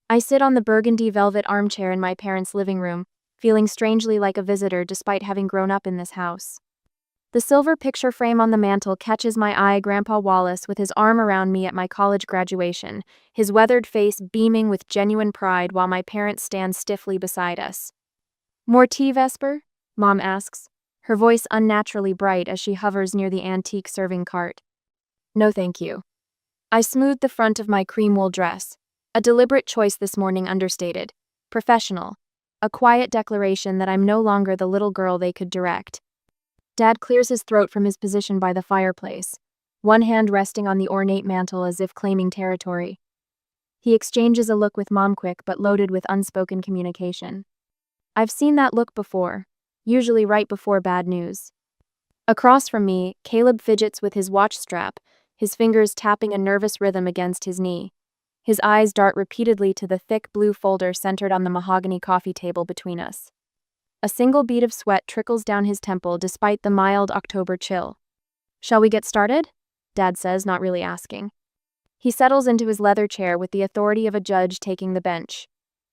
I sit on the burgundy velvet armchair in my parents' living room, feeling strangely like a visitor despite having grown up in this house. The silver picture frame on the mantel catches my eye. Grandpa Wallace with his arm around me at my college graduation, his weathered face beaming with genuine pride while my parents stand stiffly beside us. "More tea, Vesper?" Mom asks, her voice unnaturally bright as she hovers near the antique serving cart. "No thank you." I smooth the front of my cream wool dress. A deliberate choice this morning, understated. Professional. A quiet declaration that I'm no longer the little girl they could direct. Dad clears his throat from his position by the fireplace, one hand resting on the ornate mantel as if claiming territory. He exchanges a look with Mom, quick but loaded with unspoken communication. I've seen that look before, usually right before bad news. Across from me, Caleb fidgets with his watch strap, his fingers tapping a nervous rhythm against his knee. His eyes dart repeatedly to the thick blue folder centered on the mahogany coffee table between us. A single bead of sweat trickles down his temple despite the mild October chill. "Shall we get started?" Dad says, not really asking. He settles into his leather chair with the authority of a judge taking the bench.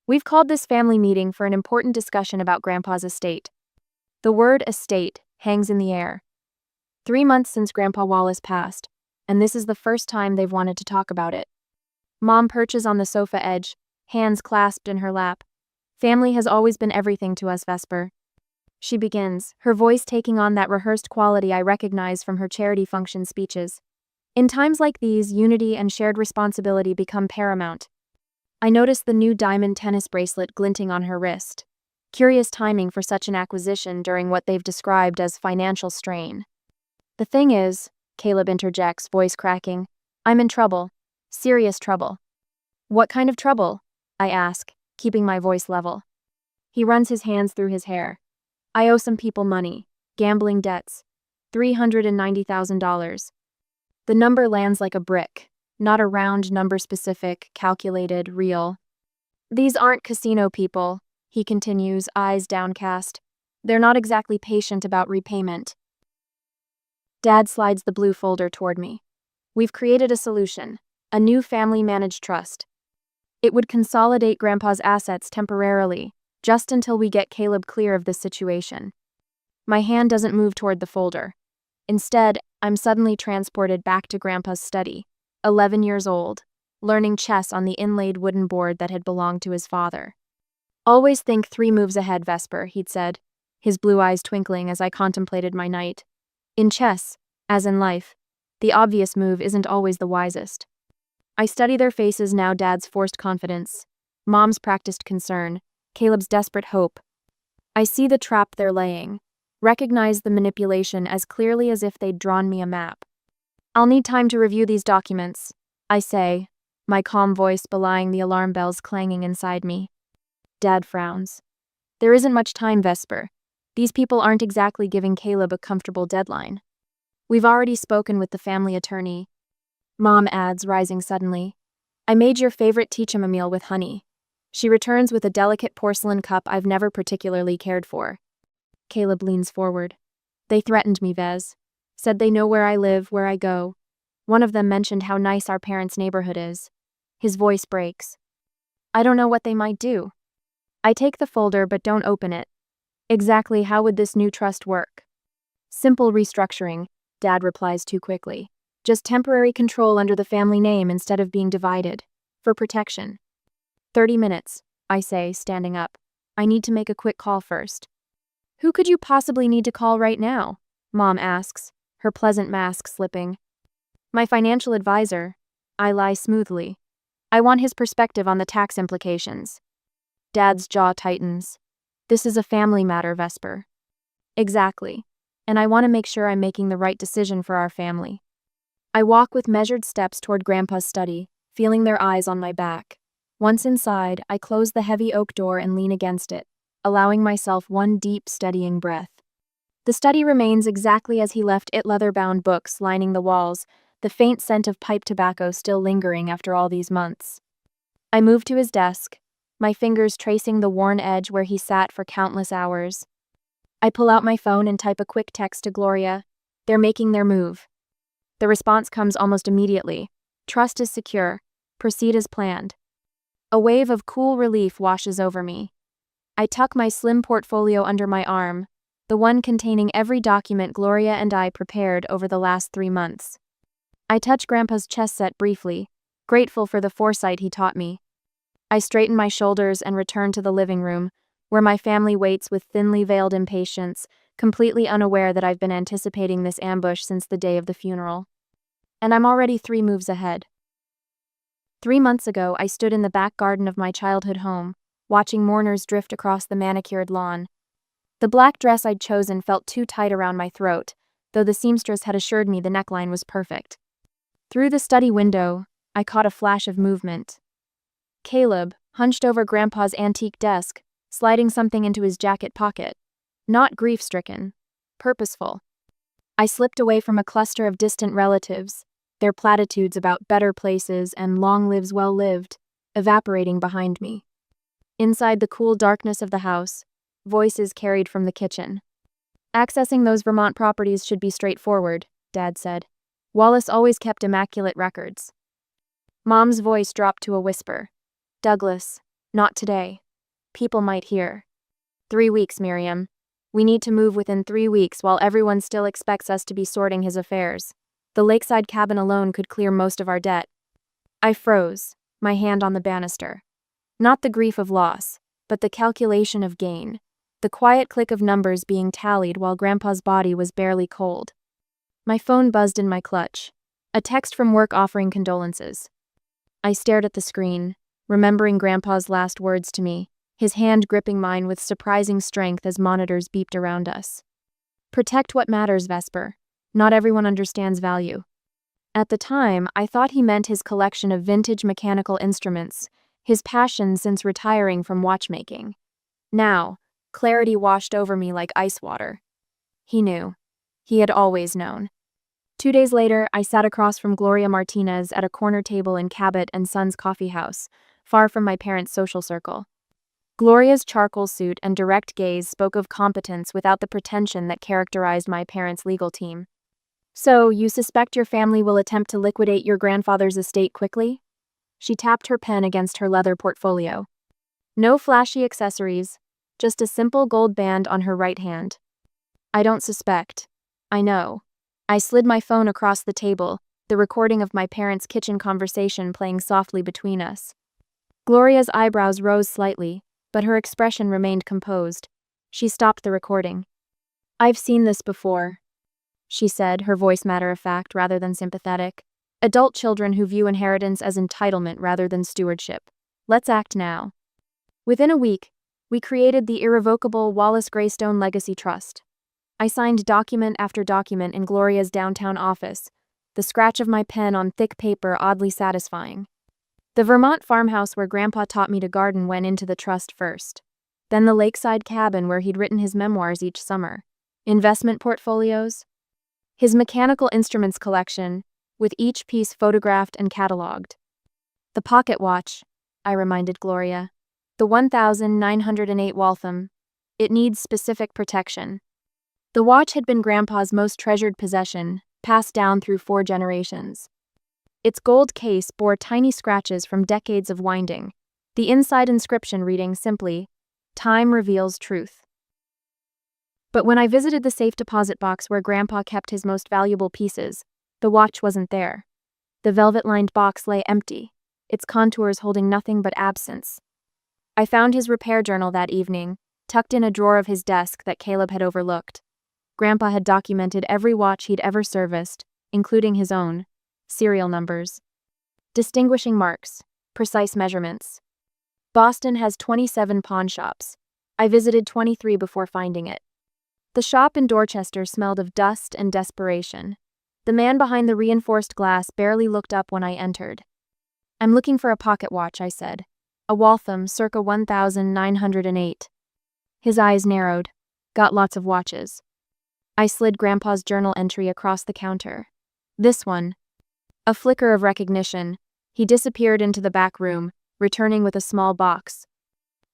"We've called this family meeting for an important discussion about Grandpa's estate." The word estate hangs in the air. 3 months since Grandpa Wallace passed, and this is the first time they've wanted to talk about it. Mom perches on the sofa edge, hands clasped in her lap. "Family has always been everything to us, Vesper," she begins, her voice taking on that rehearsed quality I recognize from her charity function speeches. In times like these, unity and shared responsibility become paramount. I notice the new diamond tennis bracelet glinting on her wrist. Curious timing for such an acquisition during what they've described as financial strain. "The thing is," Caleb interjects, voice cracking, "I'm in trouble. Serious trouble." "What kind of trouble?" I ask, keeping my voice level. He runs his hands through his hair. "I owe some people money. Gambling debts. $390,000. The number lands like a brick, not a round number, specific, calculated, real. "These aren't casino people," he continues, eyes downcast. "They're not exactly patient about repayment." Dad slides the blue folder toward me. "We've created a solution. A new family-managed trust. It would consolidate Grandpa's assets temporarily, just until we get Caleb clear of this situation." My hand doesn't move toward the folder. Instead, I'm suddenly transported back to Grandpa's study, 11 years old, learning chess on the inlaid wooden board that had belonged to his father. "Always think 3 moves ahead, Vesper," he'd said, his blue eyes twinkling as I contemplated my knight. In chess, as in life, the obvious move isn't always the wisest. I study their faces now, Dad's forced confidence, Mom's practiced concern, Caleb's desperate hope. I see the trap they're laying, recognize the manipulation as clearly as if they'd drawn me a map. "I'll need time to review these documents," I say, my calm voice belying the alarm bells clanging inside me. Dad frowns. "There isn't much time, Vesper. These people aren't exactly giving Caleb a comfortable deadline. We've already spoken with the family attorney." Mom adds, rising suddenly, "I made your favorite teach-em-a-meal with honey." She returns with a delicate porcelain cup I've never particularly cared for. Caleb leans forward. "They threatened me, Vez. Said they know where I live, where I go. One of them mentioned how nice our parents' neighborhood is." His voice breaks. "I don't know what they might do." I take the folder but don't open it. "Exactly how would this new trust work?" "Simple restructuring," Dad replies too quickly. "Just temporary control under the family name instead of being divided. For protection." 30 minutes, I say, standing up. "I need to make a quick call first." "Who could you possibly need to call right now?" Mom asks, her pleasant mask slipping. "My financial advisor." I lie smoothly. "I want his perspective on the tax implications." Dad's jaw tightens. "This is a family matter, Vesper." "Exactly. And I want to make sure I'm making the right decision for our family." I walk with measured steps toward Grandpa's study, feeling their eyes on my back. Once inside, I close the heavy oak door and lean against it, allowing myself one deep, steadying breath. The study remains exactly as he left it, leather-bound books lining the walls, the faint scent of pipe tobacco still lingering after all these months. I move to his desk, my fingers tracing the worn edge where he sat for countless hours. I pull out my phone and type a quick text to Gloria. "They're making their move." The response comes almost immediately. "Trust is secure. Proceed as planned." A wave of cool relief washes over me. I tuck my slim portfolio under my arm, the one containing every document Gloria and I prepared over the last 3 months. I touch Grandpa's chest set briefly, grateful for the foresight he taught me. I straighten my shoulders and return to the living room, where my family waits with thinly veiled impatience, completely unaware that I've been anticipating this ambush since the day of the funeral. And I'm already 3 moves ahead. 3 months ago, I stood in the back garden of my childhood home, watching mourners drift across the manicured lawn. The black dress I'd chosen felt too tight around my throat, though the seamstress had assured me the neckline was perfect. Through the study window, I caught a flash of movement. Caleb, hunched over Grandpa's antique desk, sliding something into his jacket pocket. Not grief-stricken. Purposeful. I slipped away from a cluster of distant relatives, their platitudes about better places and long lives well lived, evaporating behind me. Inside the cool darkness of the house, voices carried from the kitchen. Accessing those Vermont properties should be straightforward, Dad said. Wallace always kept immaculate records. Mom's voice dropped to a whisper. Douglas, not today. People might hear. 3 weeks, Miriam. We need to move within 3 weeks while everyone still expects us to be sorting his affairs. The lakeside cabin alone could clear most of our debt. I froze, my hand on the banister. Not the grief of loss, but the calculation of gain. The quiet click of numbers being tallied while Grandpa's body was barely cold. My phone buzzed in my clutch. A text from work offering condolences. I stared at the screen, remembering Grandpa's last words to me, his hand gripping mine with surprising strength as monitors beeped around us. Protect what matters, Vesper. Not everyone understands value. At the time, I thought he meant his collection of vintage mechanical instruments, his passion since retiring from watchmaking. Now, clarity washed over me like ice water. He knew. He had always known. 2 days later, I sat across from Gloria Martinez at a corner table in Cabot and Sons Coffee House, far from my parents' social circle. Gloria's charcoal suit and direct gaze spoke of competence without the pretension that characterized my parents' legal team. So, you suspect your family will attempt to liquidate your grandfather's estate quickly? She tapped her pen against her leather portfolio. No flashy accessories, just a simple gold band on her right hand. I don't suspect. I know. I slid my phone across the table, the recording of my parents' kitchen conversation playing softly between us. Gloria's eyebrows rose slightly, but her expression remained composed. She stopped the recording. I've seen this before, she said, her voice matter-of-fact rather than sympathetic. Adult children who view inheritance as entitlement rather than stewardship. Let's act now. Within a week, we created the irrevocable Wallace Greystone Legacy Trust. I signed document after document in Gloria's downtown office, the scratch of my pen on thick paper oddly satisfying. The Vermont farmhouse where Grandpa taught me to garden went into the trust first. Then the lakeside cabin where he'd written his memoirs each summer. Investment portfolios. His mechanical instruments collection, with each piece photographed and cataloged. The pocket watch, I reminded Gloria. The 1908 Waltham. It needs specific protection. The watch had been Grandpa's most treasured possession, passed down through 4 generations. Its gold case bore tiny scratches from decades of winding, the inside inscription reading simply, "Time reveals truth." But when I visited the safe deposit box where Grandpa kept his most valuable pieces, the watch wasn't there. The velvet-lined box lay empty, its contours holding nothing but absence. I found his repair journal that evening, tucked in a drawer of his desk that Caleb had overlooked. Grandpa had documented every watch he'd ever serviced, including his own, serial numbers, distinguishing marks, precise measurements. Boston has 27 pawn shops. I visited 23 before finding it. The shop in Dorchester smelled of dust and desperation. The man behind the reinforced glass barely looked up when I entered. I'm looking for a pocket watch, I said. A Waltham circa 1908. His eyes narrowed. Got lots of watches. I slid Grandpa's journal entry across the counter. This one. A flicker of recognition. He disappeared into the back room, returning with a small box.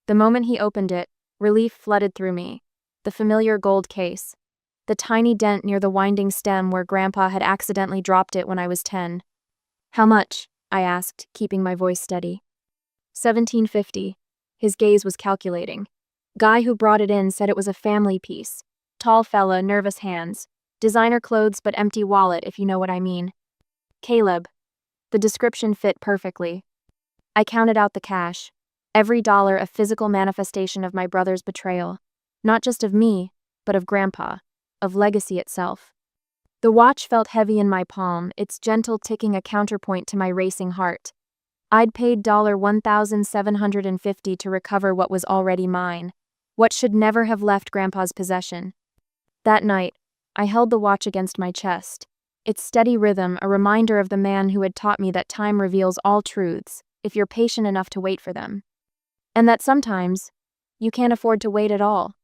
The moment he opened it, relief flooded through me. The familiar gold case. The tiny dent near the winding stem where Grandpa had accidentally dropped it when I was 10. How much? I asked, keeping my voice steady. 1750. His gaze was calculating. Guy who brought it in said it was a family piece. Tall fella, nervous hands. Designer clothes but empty wallet, if you know what I mean. Caleb. The description fit perfectly. I counted out the cash. Every dollar a physical manifestation of my brother's betrayal. Not just of me, but of Grandpa. Of legacy itself. The watch felt heavy in my palm, its gentle ticking a counterpoint to my racing heart. I'd paid $1,750 to recover what was already mine. What should never have left Grandpa's possession. That night, I held the watch against my chest. Its steady rhythm, a reminder of the man who had taught me that time reveals all truths, if you're patient enough to wait for them. And that sometimes, you can't afford to wait at all.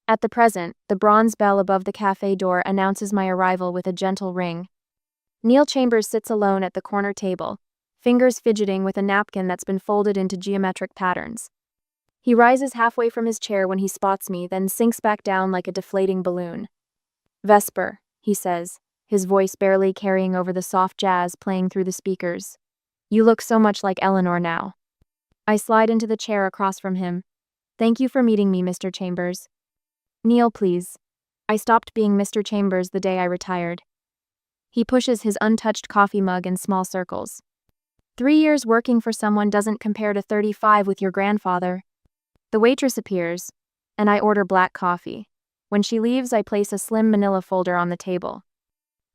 At the present, the bronze bell above the cafe door announces my arrival with a gentle ring. Neil Chambers sits alone at the corner table, fingers fidgeting with a napkin that's been folded into geometric patterns. He rises halfway from his chair when he spots me, then sinks back down like a deflating balloon. "Vesper," he says, his voice barely carrying over the soft jazz playing through the speakers. "You look so much like Eleanor now." I slide into the chair across from him. "Thank you for meeting me, Mr. Chambers." "Neil, please." I stopped being Mr. Chambers the day I retired. He pushes his untouched coffee mug in small circles. 3 years working for someone doesn't compare to 35 with your grandfather. The waitress appears, and I order black coffee. When she leaves, I place a slim manila folder on the table.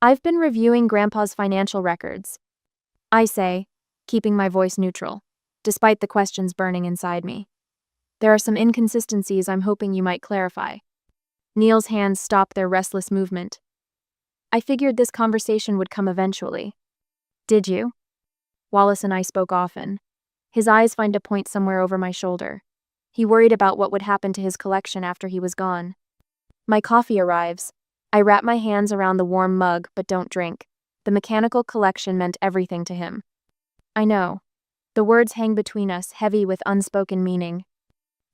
"I've been reviewing Grandpa's financial records," I say, keeping my voice neutral, despite the questions burning inside me. "There are some inconsistencies I'm hoping you might clarify." Neil's hands stop their restless movement. "I figured this conversation would come eventually." "Did you?" Wallace and I spoke often. His eyes find a point somewhere over my shoulder. He worried about what would happen to his collection after he was gone. My coffee arrives. I wrap my hands around the warm mug, but don't drink. The mechanical collection meant everything to him. I know. The words hang between us, heavy with unspoken meaning.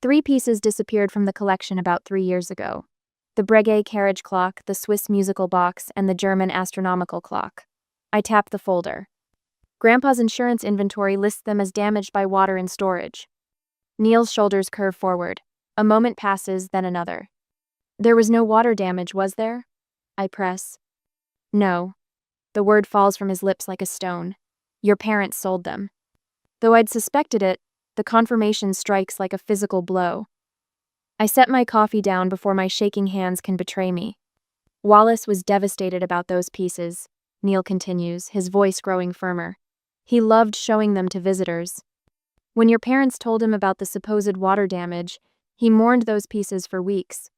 3 pieces disappeared from the collection about 3 years ago. The Breguet carriage clock, the Swiss musical box, and the German astronomical clock. I tap the folder. Grandpa's insurance inventory lists them as damaged by water in storage. Neil's shoulders curve forward. A moment passes, then another. "There was no water damage, was there?" I press. "No." The word falls from his lips like a stone. "Your parents sold them." Though I'd suspected it, the confirmation strikes like a physical blow. I set my coffee down before my shaking hands can betray me. "Wallace was devastated about those pieces," Neil continues, his voice growing firmer. "He loved showing them to visitors. When your parents told him about the supposed water damage, he mourned those pieces for weeks.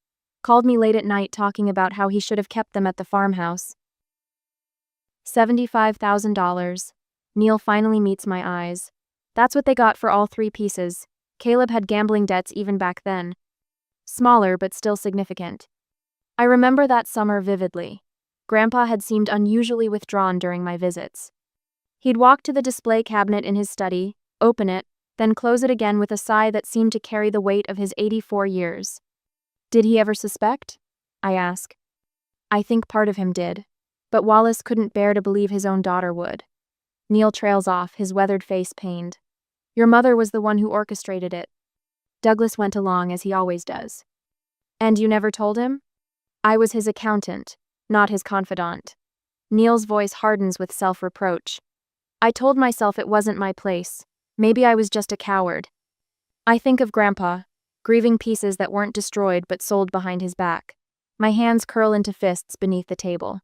Called me late at night talking about how he should have kept them at the farmhouse." $75,000. Neil finally meets my eyes. That's what they got for all 3 pieces. Caleb had gambling debts even back then. Smaller, but still significant. I remember that summer vividly. Grandpa had seemed unusually withdrawn during my visits. He'd walk to the display cabinet in his study, open it, then close it again with a sigh that seemed to carry the weight of his 84 years. "Did he ever suspect?" I ask. "I think part of him did. But Wallace couldn't bear to believe his own daughter would." Neil trails off, his weathered face pained. "Your mother was the one who orchestrated it." Douglas went along as he always does. "And you never told him?" "I was his accountant, not his confidant." Neil's voice hardens with self-reproach. "I told myself it wasn't my place. Maybe I was just a coward." I think of Grandpa, grieving pieces that weren't destroyed but sold behind his back. My hands curl into fists beneath the table.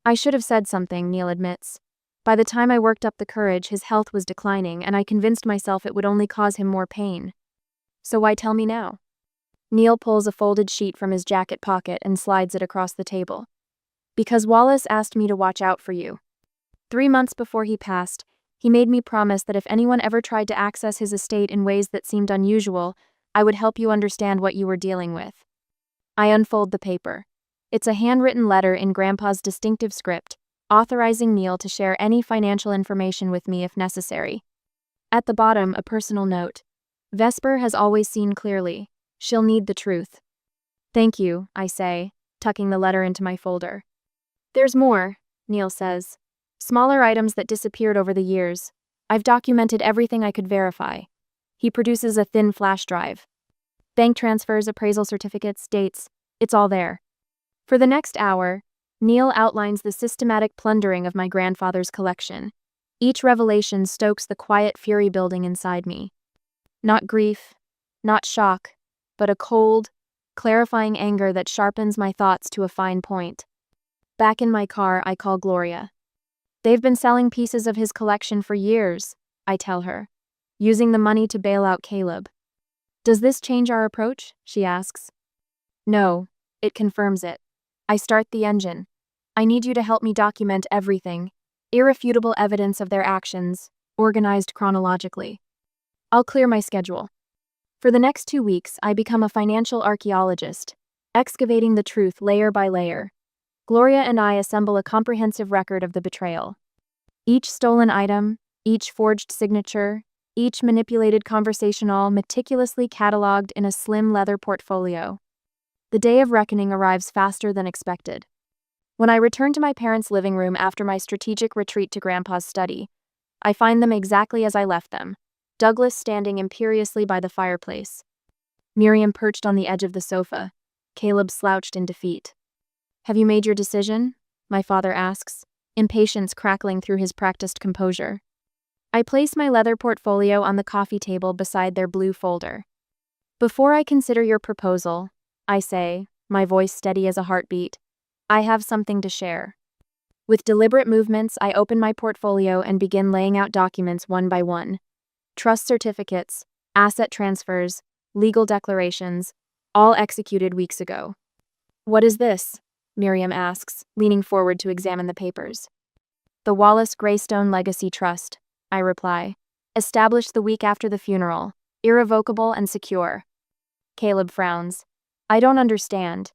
"I should have said something," Neil admits. "By the time I worked up the courage, his health was declining, and I convinced myself it would only cause him more pain. So why tell me now?" Neil pulls a folded sheet from his jacket pocket and slides it across the table. "Because Wallace asked me to watch out for you. 3 months before he passed, he made me promise that if anyone ever tried to access his estate in ways that seemed unusual, I would help you understand what you were dealing with." I unfold the paper. It's a handwritten letter in Grandpa's distinctive script, authorizing Neil to share any financial information with me if necessary. At the bottom, a personal note. "Vesper has always seen clearly. She'll need the truth." "Thank you," I say, tucking the letter into my folder. "There's more," Neil says. "Smaller items that disappeared over the years. I've documented everything I could verify. He produces a thin flash drive. Bank transfers, appraisal certificates, dates, it's all there. For the next hour, Neil outlines the systematic plundering of my grandfather's collection. Each revelation stokes the quiet fury building inside me. Not grief, not shock, but a cold, clarifying anger that sharpens my thoughts to a fine point. Back in my car, I call Gloria. They've been selling pieces of his collection for years, I tell her, using the money to bail out Caleb. Does this change our approach? She asks. No, it confirms it. I start the engine. I need you to help me document everything. Irrefutable evidence of their actions, organized chronologically. I'll clear my schedule. For the next 2 weeks, I become a financial archaeologist, excavating the truth layer by layer. Gloria and I assemble a comprehensive record of the betrayal. Each stolen item, each forged signature, each manipulated conversation, all meticulously cataloged in a slim leather portfolio. The day of reckoning arrives faster than expected. When I return to my parents' living room after my strategic retreat to Grandpa's study, I find them exactly as I left them, Douglas standing imperiously by the fireplace, Miriam perched on the edge of the sofa, Caleb slouched in defeat. Have you made your decision? My father asks, impatience crackling through his practiced composure. I place my leather portfolio on the coffee table beside their blue folder. Before I consider your proposal, I say, my voice steady as a heartbeat, I have something to share. With deliberate movements, I open my portfolio and begin laying out documents one by one. Trust certificates, asset transfers, legal declarations, all executed weeks ago. What is this? Miriam asks, leaning forward to examine the papers. The Wallace Greystone Legacy Trust, I reply. Established the week after the funeral, irrevocable and secure. Caleb frowns. I don't understand.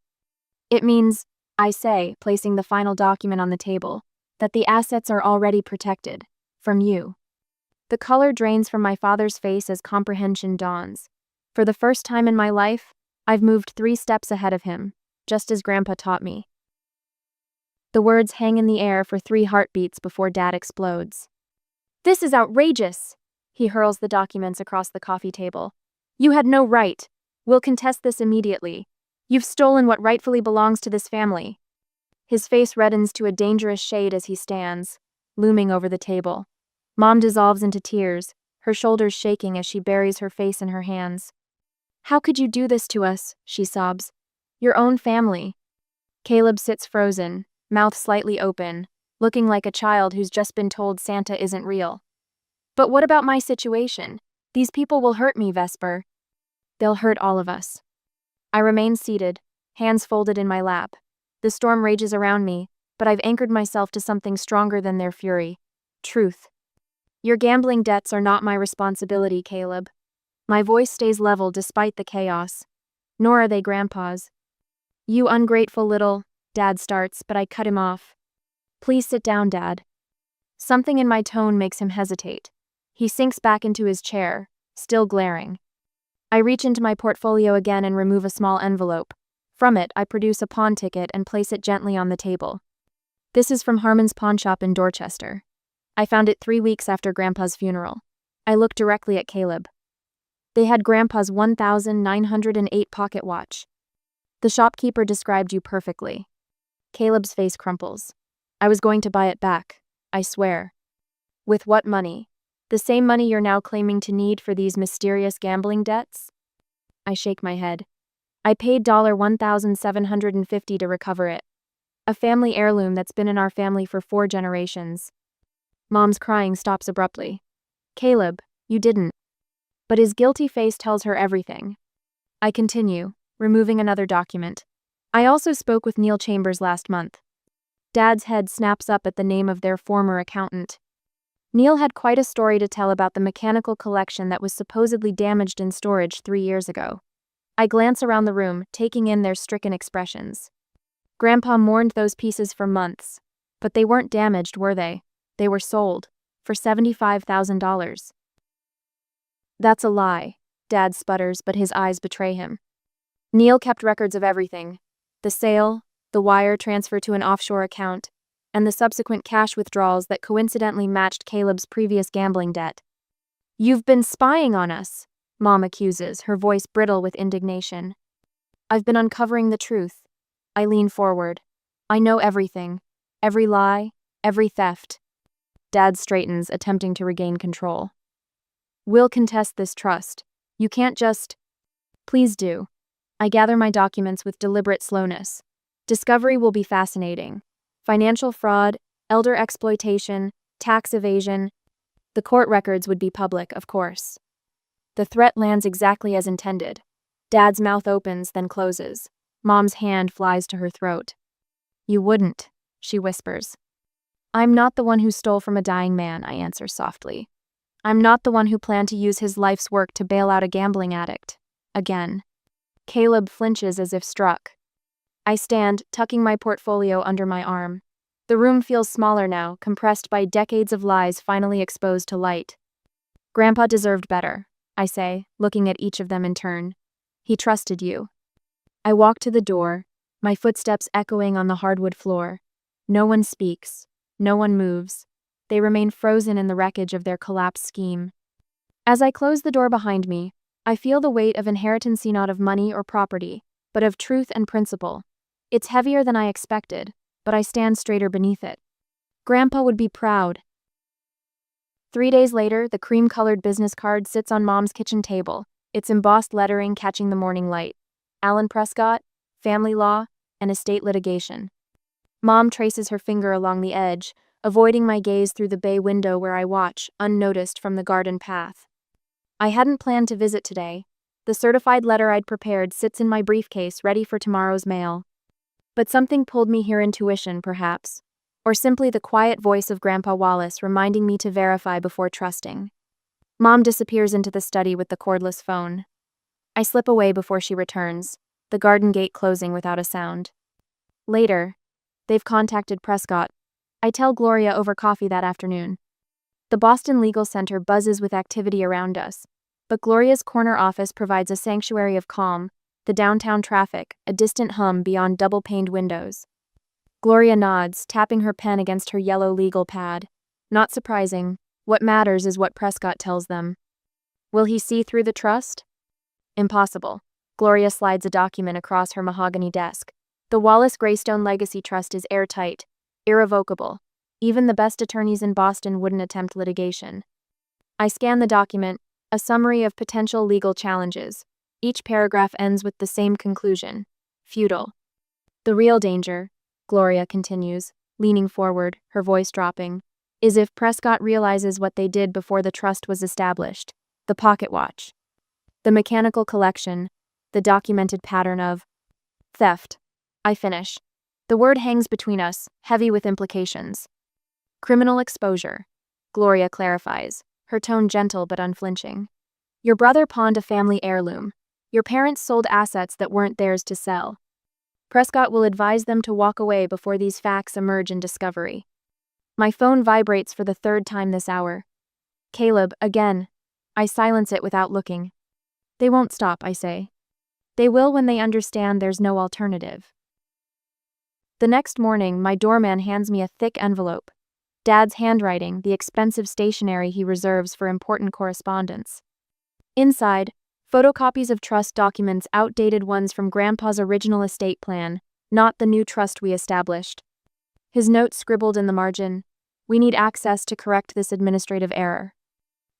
It means, I say, placing the final document on the table, that the assets are already protected. From you. The color drains from my father's face as comprehension dawns. For the first time in my life, I've moved 3 steps ahead of him, just as Grandpa taught me. The words hang in the air for 3 heartbeats before Dad explodes. This is outrageous! He hurls the documents across the coffee table. You had no right. We'll contest this immediately. You've stolen what rightfully belongs to this family. His face reddens to a dangerous shade as he stands, looming over the table. Mom dissolves into tears, her shoulders shaking as she buries her face in her hands. How could you do this to us? She sobs. Your own family. Caleb sits frozen, mouth slightly open, looking like a child who's just been told Santa isn't real. But what about my situation? These people will hurt me, Vesper. They'll hurt all of us. I remain seated, hands folded in my lap. The storm rages around me, but I've anchored myself to something stronger than their fury. Truth. Your gambling debts are not my responsibility, Caleb. My voice stays level despite the chaos. Nor are they Grandpa's. You ungrateful little, Dad starts, but I cut him off. Please sit down, Dad. Something in my tone makes him hesitate. He sinks back into his chair, still glaring. I reach into my portfolio again and remove a small envelope. From it, I produce a pawn ticket and place it gently on the table. This is from Harmon's pawn shop in Dorchester. I found it 3 weeks after Grandpa's funeral. I look directly at Caleb. They had Grandpa's 1908 pocket watch. The shopkeeper described you perfectly. Caleb's face crumples. I was going to buy it back, I swear. With what money? The same money you're now claiming to need for these mysterious gambling debts? I shake my head. I paid $1,750 to recover it. A family heirloom that's been in our family for 4 generations. Mom's crying stops abruptly. Caleb, you didn't. But his guilty face tells her everything. I continue, removing another document. I also spoke with Neil Chambers last month. Dad's head snaps up at the name of their former accountant. Neil had quite a story to tell about the mechanical collection that was supposedly damaged in storage 3 years ago. I glance around the room, taking in their stricken expressions. Grandpa mourned those pieces for months. But they weren't damaged, were they? They were sold. For $75,000. That's a lie, Dad sputters, but his eyes betray him. Neil kept records of everything. The sale, the wire transfer to an offshore account, and the subsequent cash withdrawals that coincidentally matched Caleb's previous gambling debt. "You've been spying on us," Mom accuses, her voice brittle with indignation. "I've been uncovering the truth." I lean forward. "I know everything. Every lie, every theft." Dad straightens, attempting to regain control. "We'll contest this trust. You can't just—" "Please do." I gather my documents with deliberate slowness. Discovery will be fascinating. Financial fraud, elder exploitation, tax evasion. The court records would be public, of course. The threat lands exactly as intended. Dad's mouth opens, then closes. Mom's hand flies to her throat. "You wouldn't," she whispers. "I'm not the one who stole from a dying man," I answer softly. "I'm not the one who planned to use his life's work to bail out a gambling addict. Again." Caleb flinches as if struck. I stand, tucking my portfolio under my arm. The room feels smaller now, compressed by decades of lies finally exposed to light. "Grandpa deserved better," I say, looking at each of them in turn. "He trusted you." I walk to the door, my footsteps echoing on the hardwood floor. No one speaks. No one moves. They remain frozen in the wreckage of their collapsed scheme. As I close the door behind me, I feel the weight of inheritance, not of money or property, but of truth and principle. It's heavier than I expected, but I stand straighter beneath it. Grandpa would be proud. 3 days later, the cream-colored business card sits on Mom's kitchen table, its embossed lettering catching the morning light. Alan Prescott, family law, and estate litigation. Mom traces her finger along the edge, avoiding my gaze through the bay window where I watch, unnoticed from the garden path. I hadn't planned to visit today. The certified letter I'd prepared sits in my briefcase, ready for tomorrow's mail. But something pulled me here, intuition, perhaps. Or simply the quiet voice of Grandpa Wallace reminding me to verify before trusting. Mom disappears into the study with the cordless phone. I slip away before she returns, the garden gate closing without a sound. Later, they've contacted Prescott. I tell Gloria over coffee that afternoon. The Boston Legal Center buzzes with activity around us, but Gloria's corner office provides a sanctuary of calm, the downtown traffic, a distant hum beyond double-paned windows. Gloria nods, tapping her pen against her yellow legal pad. Not surprising. What matters is what Prescott tells them. Will he see through the trust? Impossible. Gloria slides a document across her mahogany desk. The Wallace Greystone Legacy Trust is airtight, irrevocable. Even the best attorneys in Boston wouldn't attempt litigation. I scan the document, a summary of potential legal challenges. Each paragraph ends with the same conclusion: futile. The real danger, Gloria continues, leaning forward, her voice dropping, is if Prescott realizes what they did before the trust was established: the pocket watch, the mechanical collection, the documented pattern of theft. I finish. The word hangs between us, heavy with implications. Criminal exposure, Gloria clarifies, her tone gentle but unflinching. Your brother pawned a family heirloom. Your parents sold assets that weren't theirs to sell. Prescott will advise them to walk away before these facts emerge in discovery. My phone vibrates for the 3rd time this hour. Caleb, again. I silence it without looking. They won't stop, I say. They will when they understand there's no alternative. The next morning, my doorman hands me a thick envelope. Dad's handwriting, the expensive stationery he reserves for important correspondence. Inside, photocopies of trust documents, outdated ones from Grandpa's original estate plan, not the new trust we established. His note scribbled in the margin: "We need access to correct this administrative error."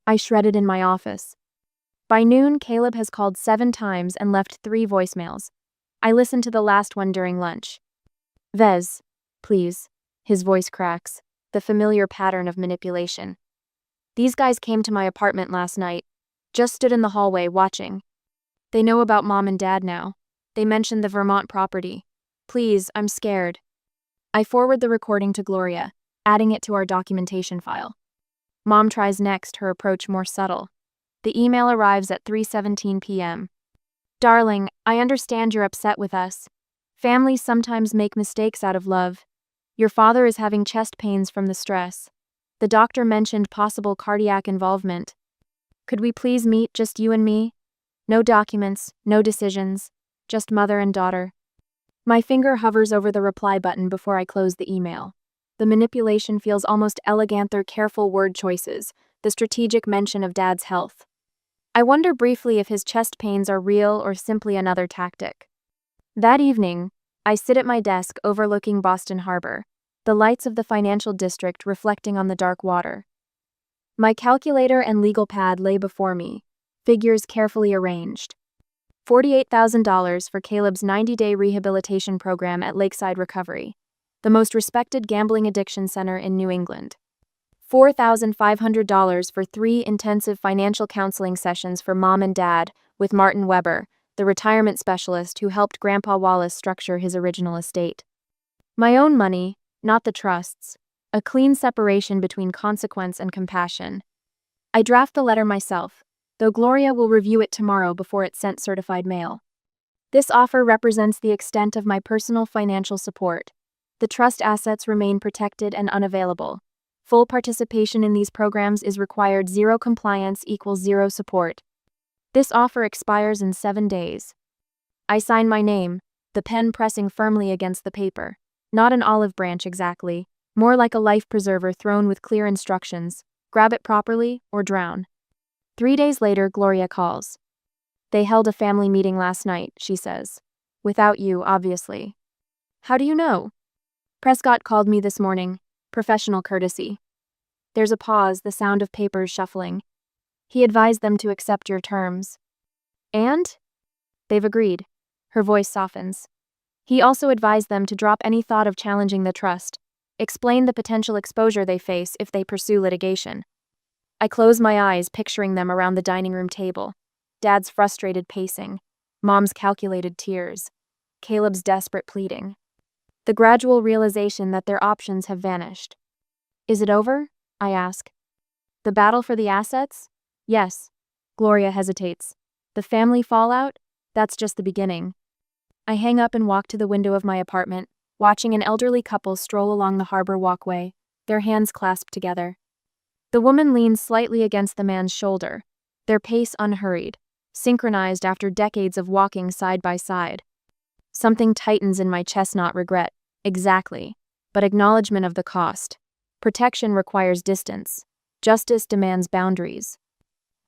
I shredded in my office. By noon, Caleb has called 7 times and left 3 voicemails. I listened to the last one during lunch. "Vez, please." His voice cracks, the familiar pattern of manipulation. "These guys came to my apartment last night. Just stood in the hallway watching. They know about Mom and Dad now. They mentioned the Vermont property. Please, I'm scared." I forward the recording to Gloria, adding it to our documentation file. Mom tries next, her approach more subtle. The email arrives at 3:17 p.m. "Darling, I understand you're upset with us. Families sometimes make mistakes out of love. Your father is having chest pains from the stress. The doctor mentioned possible cardiac involvement. Could we please meet, just you and me? No documents, no decisions, just mother and daughter." My finger hovers over the reply button before I close the email. The manipulation feels almost elegant, their careful word choices, the strategic mention of Dad's health. I wonder briefly if his chest pains are real or simply another tactic. That evening, I sit at my desk overlooking Boston Harbor, the lights of the financial district reflecting on the dark water. My calculator and legal pad lay before me, figures carefully arranged. $48,000 for Caleb's 90-day rehabilitation program at Lakeside Recovery, the most respected gambling addiction center in New England. $4,500 for 3 intensive financial counseling sessions for Mom and Dad with Martin Weber, the retirement specialist who helped Grandpa Wallace structure his original estate. My own money, not the trust's, a clean separation between consequence and compassion. I draft the letter myself, though Gloria will review it tomorrow before it's sent certified mail. This offer represents the extent of my personal financial support. The trust assets remain protected and unavailable. Full participation in these programs is required. Zero compliance equals zero support. This offer expires in 7 days. I sign my name, the pen pressing firmly against the paper. Not an olive branch exactly, more like a life preserver thrown with clear instructions: grab it properly or drown. 3 days later, Gloria calls. They held a family meeting last night, she says. Without you, obviously. How do you know? Prescott called me this morning. Professional courtesy. There's a pause, the sound of papers shuffling. He advised them to accept your terms. And? They've agreed. Her voice softens. He also advised them to drop any thought of challenging the trust, explain the potential exposure they face if they pursue litigation. I close my eyes, picturing them around the dining room table. Dad's frustrated pacing, Mom's calculated tears, Caleb's desperate pleading. The gradual realization that their options have vanished. Is it over? I ask. The battle for the assets? Yes. Gloria hesitates. The family fallout? That's just the beginning. I hang up and walk to the window of my apartment, watching an elderly couple stroll along the harbor walkway, their hands clasped together. The woman leans slightly against the man's shoulder, their pace unhurried, synchronized after decades of walking side by side. Something tightens in my chest, not regret, exactly, but acknowledgement of the cost. Protection requires distance. Justice demands boundaries.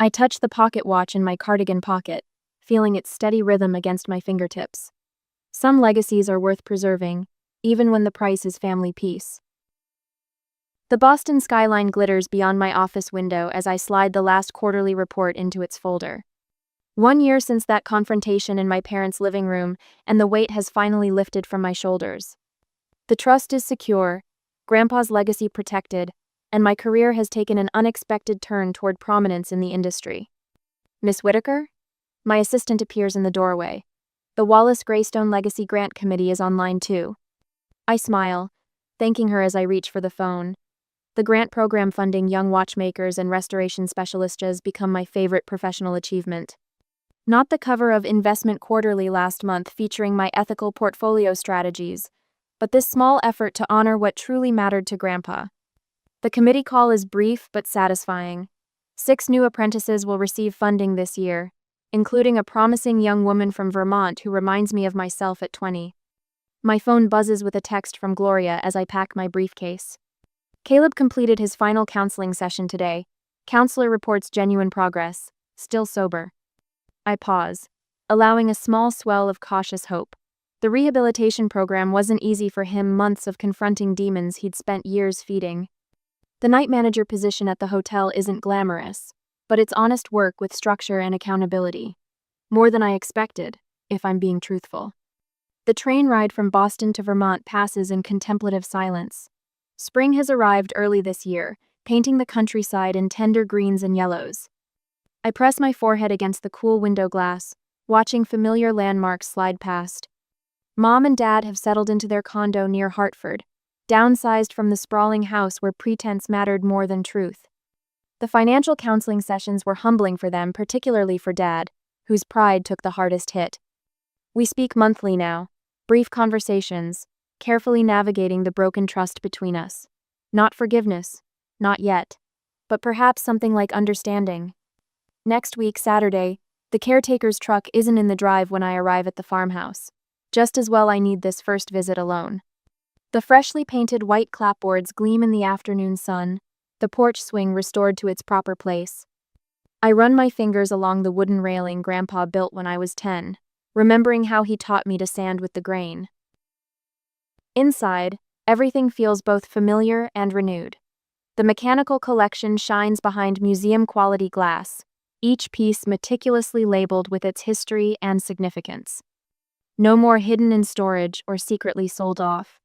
I touch the pocket watch in my cardigan pocket, feeling its steady rhythm against my fingertips. Some legacies are worth preserving, even when the price is family peace. The Boston skyline glitters beyond my office window as I slide the last quarterly report into its folder. 1 year since that confrontation in my parents' living room, and the weight has finally lifted from my shoulders. The trust is secure, Grandpa's legacy protected, and my career has taken an unexpected turn toward prominence in the industry. Miss Whitaker? My assistant appears in the doorway. The Wallace Greystone Legacy Grant Committee is online too. I smile, thanking her as I reach for the phone. The grant program funding young watchmakers and restoration specialists has become my favorite professional achievement. Not the cover of Investment Quarterly last month featuring my ethical portfolio strategies, but this small effort to honor what truly mattered to Grandpa. The committee call is brief but satisfying. 6 new apprentices will receive funding this year, including a promising young woman from Vermont who reminds me of myself at 20. My phone buzzes with a text from Gloria as I pack my briefcase. Caleb completed his final counseling session today. Counselor reports genuine progress, still sober. I pause, allowing a small swell of cautious hope. The rehabilitation program wasn't easy for him, months of confronting demons he'd spent years feeding. The night manager position at the hotel isn't glamorous, but it's honest work with structure and accountability. More than I expected, if I'm being truthful. The train ride from Boston to Vermont passes in contemplative silence. Spring has arrived early this year, painting the countryside in tender greens and yellows. I press my forehead against the cool window glass, watching familiar landmarks slide past. Mom and Dad have settled into their condo near Hartford, downsized from the sprawling house where pretense mattered more than truth. The financial counseling sessions were humbling for them, particularly for Dad, whose pride took the hardest hit. We speak monthly now, brief conversations, carefully navigating the broken trust between us. Not forgiveness, not yet, but perhaps something like understanding. Next week, Saturday, the caretaker's truck isn't in the drive when I arrive at the farmhouse. Just as well I need this first visit alone. The freshly painted white clapboards gleam in the afternoon sun, the porch swing restored to its proper place. I run my fingers along the wooden railing Grandpa built when I was 10, remembering how he taught me to sand with the grain. Inside, everything feels both familiar and renewed. The mechanical collection shines behind museum-quality glass, each piece meticulously labeled with its history and significance. No more hidden in storage or secretly sold off.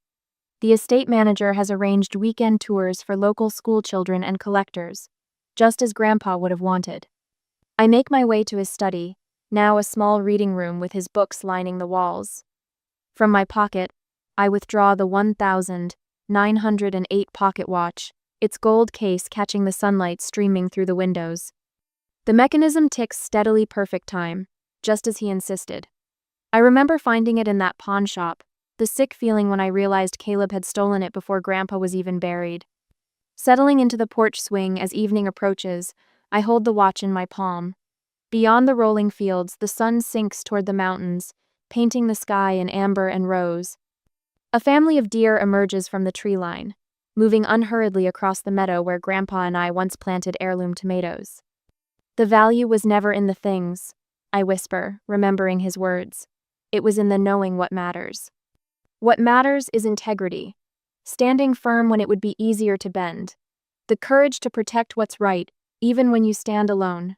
The estate manager has arranged weekend tours for local schoolchildren and collectors, just as Grandpa would have wanted. I make my way to his study, now a small reading room with his books lining the walls. From my pocket, I withdraw the 1908 pocket watch, its gold case catching the sunlight streaming through the windows. The mechanism ticks steadily perfect time, just as he insisted. I remember finding it in that pawn shop, the sick feeling when I realized Caleb had stolen it before Grandpa was even buried. Settling into the porch swing as evening approaches, I hold the watch in my palm. Beyond the rolling fields, the sun sinks toward the mountains, painting the sky in amber and rose. A family of deer emerges from the tree line, moving unhurriedly across the meadow where Grandpa and I once planted heirloom tomatoes. The value was never in the things, I whisper, remembering his words. It was in the knowing what matters. What matters is integrity, standing firm when it would be easier to bend, the courage to protect what's right, even when you stand alone.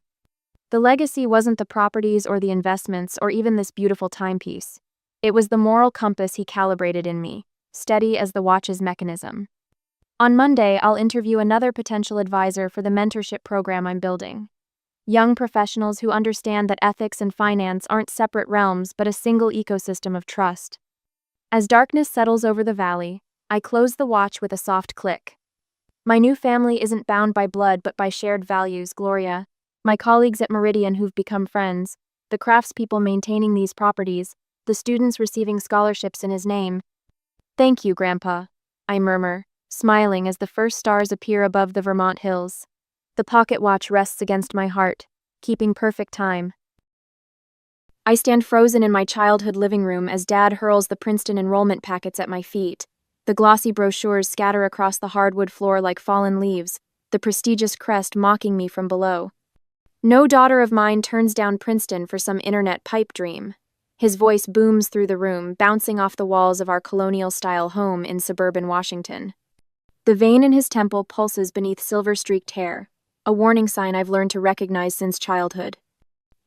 The legacy wasn't the properties or the investments or even this beautiful timepiece. It was the moral compass he calibrated in me, steady as the watch's mechanism. On Monday, I'll interview another potential advisor for the mentorship program I'm building. Young professionals who understand that ethics and finance aren't separate realms but a single ecosystem of trust. As darkness settles over the valley, I close the watch with a soft click. My new family isn't bound by blood but by shared values, Gloria. My colleagues at Meridian who've become friends, the craftspeople maintaining these properties, the students receiving scholarships in his name. Thank you, Grandpa, I murmur, smiling as the first stars appear above the Vermont hills. The pocket watch rests against my heart, keeping perfect time. I stand frozen in my childhood living room as Dad hurls the Princeton enrollment packets at my feet. The glossy brochures scatter across the hardwood floor like fallen leaves, the prestigious crest mocking me from below. No daughter of mine turns down Princeton for some internet pipe dream. His voice booms through the room, bouncing off the walls of our colonial-style home in suburban Washington. The vein in his temple pulses beneath silver-streaked hair, a warning sign I've learned to recognize since childhood.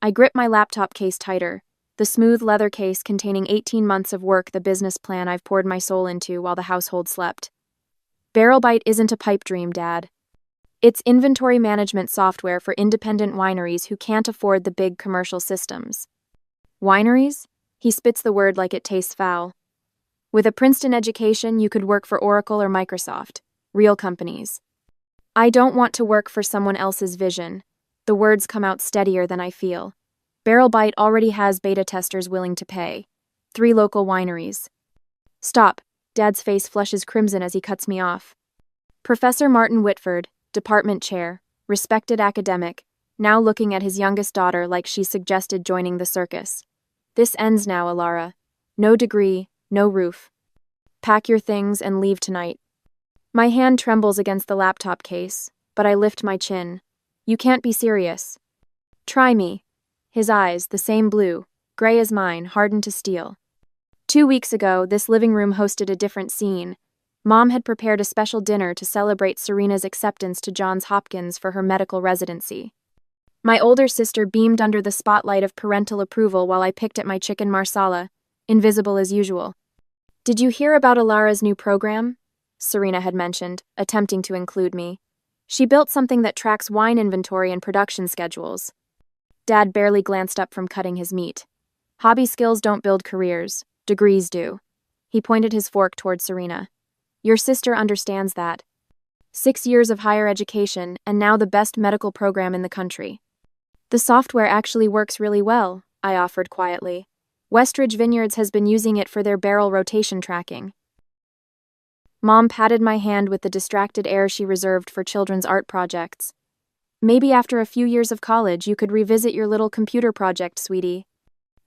I grip my laptop case tighter, the smooth leather case containing 18 months of work, the business plan I've poured my soul into while the household slept. BarrelBite isn't a pipe dream, Dad. It's inventory management software for independent wineries who can't afford the big commercial systems. Wineries? He spits the word like it tastes foul. With a Princeton education, you could work for Oracle or Microsoft, real companies. I don't want to work for someone else's vision. The words come out steadier than I feel. BarrelBite already has beta testers willing to pay. 3 local wineries. Stop. Dad's face flushes crimson as he cuts me off. Professor Martin Whitford, department chair, respected academic, now looking at his youngest daughter like she suggested joining the circus. This ends now, Alara. No degree, no roof. Pack your things and leave tonight. My hand trembles against the laptop case, but I lift my chin. You can't be serious. Try me. His eyes, the same blue, gray as mine, hardened to steel. 2 weeks ago, this living room hosted a different scene. Mom had prepared a special dinner to celebrate Serena's acceptance to Johns Hopkins for her medical residency. My older sister beamed under the spotlight of parental approval while I picked at my chicken marsala, invisible as usual. Did you hear about Alara's new program? Serena had mentioned, attempting to include me. She built something that tracks wine inventory and production schedules. Dad barely glanced up from cutting his meat. Hobby skills don't build careers, degrees do. He pointed his fork toward Serena. Your sister understands that. 6 years of higher education, and now the best medical program in the country. The software actually works really well, I offered quietly. Westridge Vineyards has been using it for their barrel rotation tracking. Mom patted my hand with the distracted air she reserved for children's art projects. Maybe after a few years of college you could revisit your little computer project, sweetie.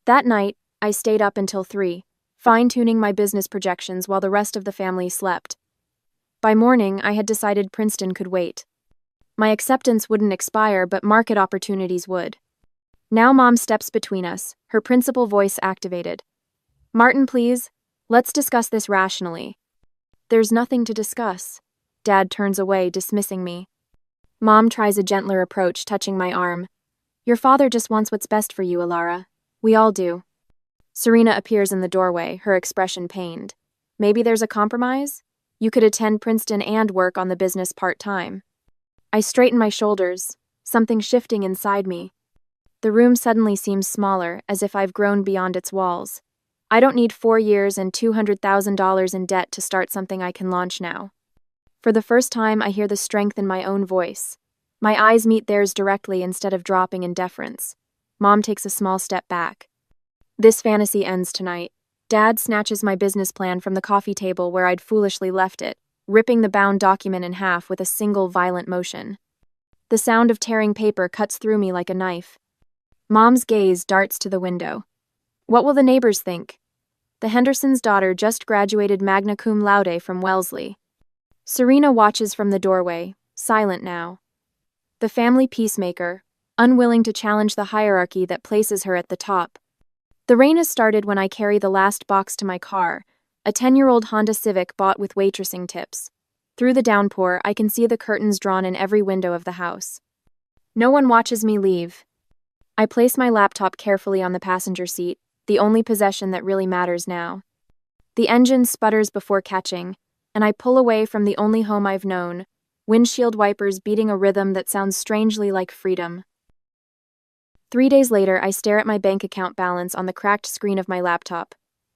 That night, I stayed up until 3, fine-tuning my business projections while the rest of the family slept. By morning, I had decided Princeton could wait. My acceptance wouldn't expire, but market opportunities would. Now Mom steps between us, her principal voice activated. "Martin, please, let's discuss this rationally." "There's nothing to discuss." Dad turns away, dismissing me. Mom tries a gentler approach, touching my arm. "Your father just wants what's best for you, Alara. We all do." Serena appears in the doorway, her expression pained. "Maybe there's a compromise? You could attend Princeton and work on the business part-time." I straighten my shoulders, something shifting inside me. The room suddenly seems smaller, as if I've grown beyond its walls. I don't need 4 years and $200,000 in debt to start something I can launch now. For the first time, I hear the strength in my own voice. My eyes meet theirs directly instead of dropping in deference. Mom takes a small step back. This fantasy ends tonight. Dad snatches my business plan from the coffee table where I'd foolishly left it, ripping the bound document in half with a single violent motion. The sound of tearing paper cuts through me like a knife. Mom's gaze darts to the window. What will the neighbors think? The Hendersons' daughter just graduated magna cum laude from Wellesley. Serena watches from the doorway, silent now. The family peacemaker, unwilling to challenge the hierarchy that places her at the top. The rain has started when I carry the last box to my car, a 10-year-old Honda Civic bought with waitressing tips. Through the downpour, I can see the curtains drawn in every window of the house. No one watches me leave. I place my laptop carefully on the passenger seat, the only possession that really matters now. The engine sputters before catching, and I pull away from the only home I've known, windshield wipers beating a rhythm that sounds strangely like freedom. 3 days later, I stare at my bank account balance on the cracked screen of my laptop.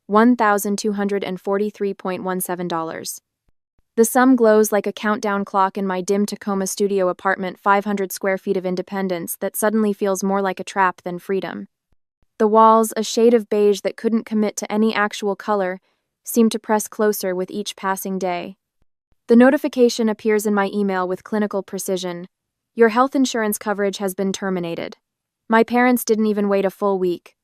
$1,243.17. The sum glows like a countdown clock in my dim Tacoma studio apartment, 500 square feet of independence that suddenly feels more like a trap than freedom. The walls, a shade of beige that couldn't commit to any actual color, seem to press closer with each passing day. The notification appears in my email with clinical precision. Your health insurance coverage has been terminated. My parents didn't even wait a full week.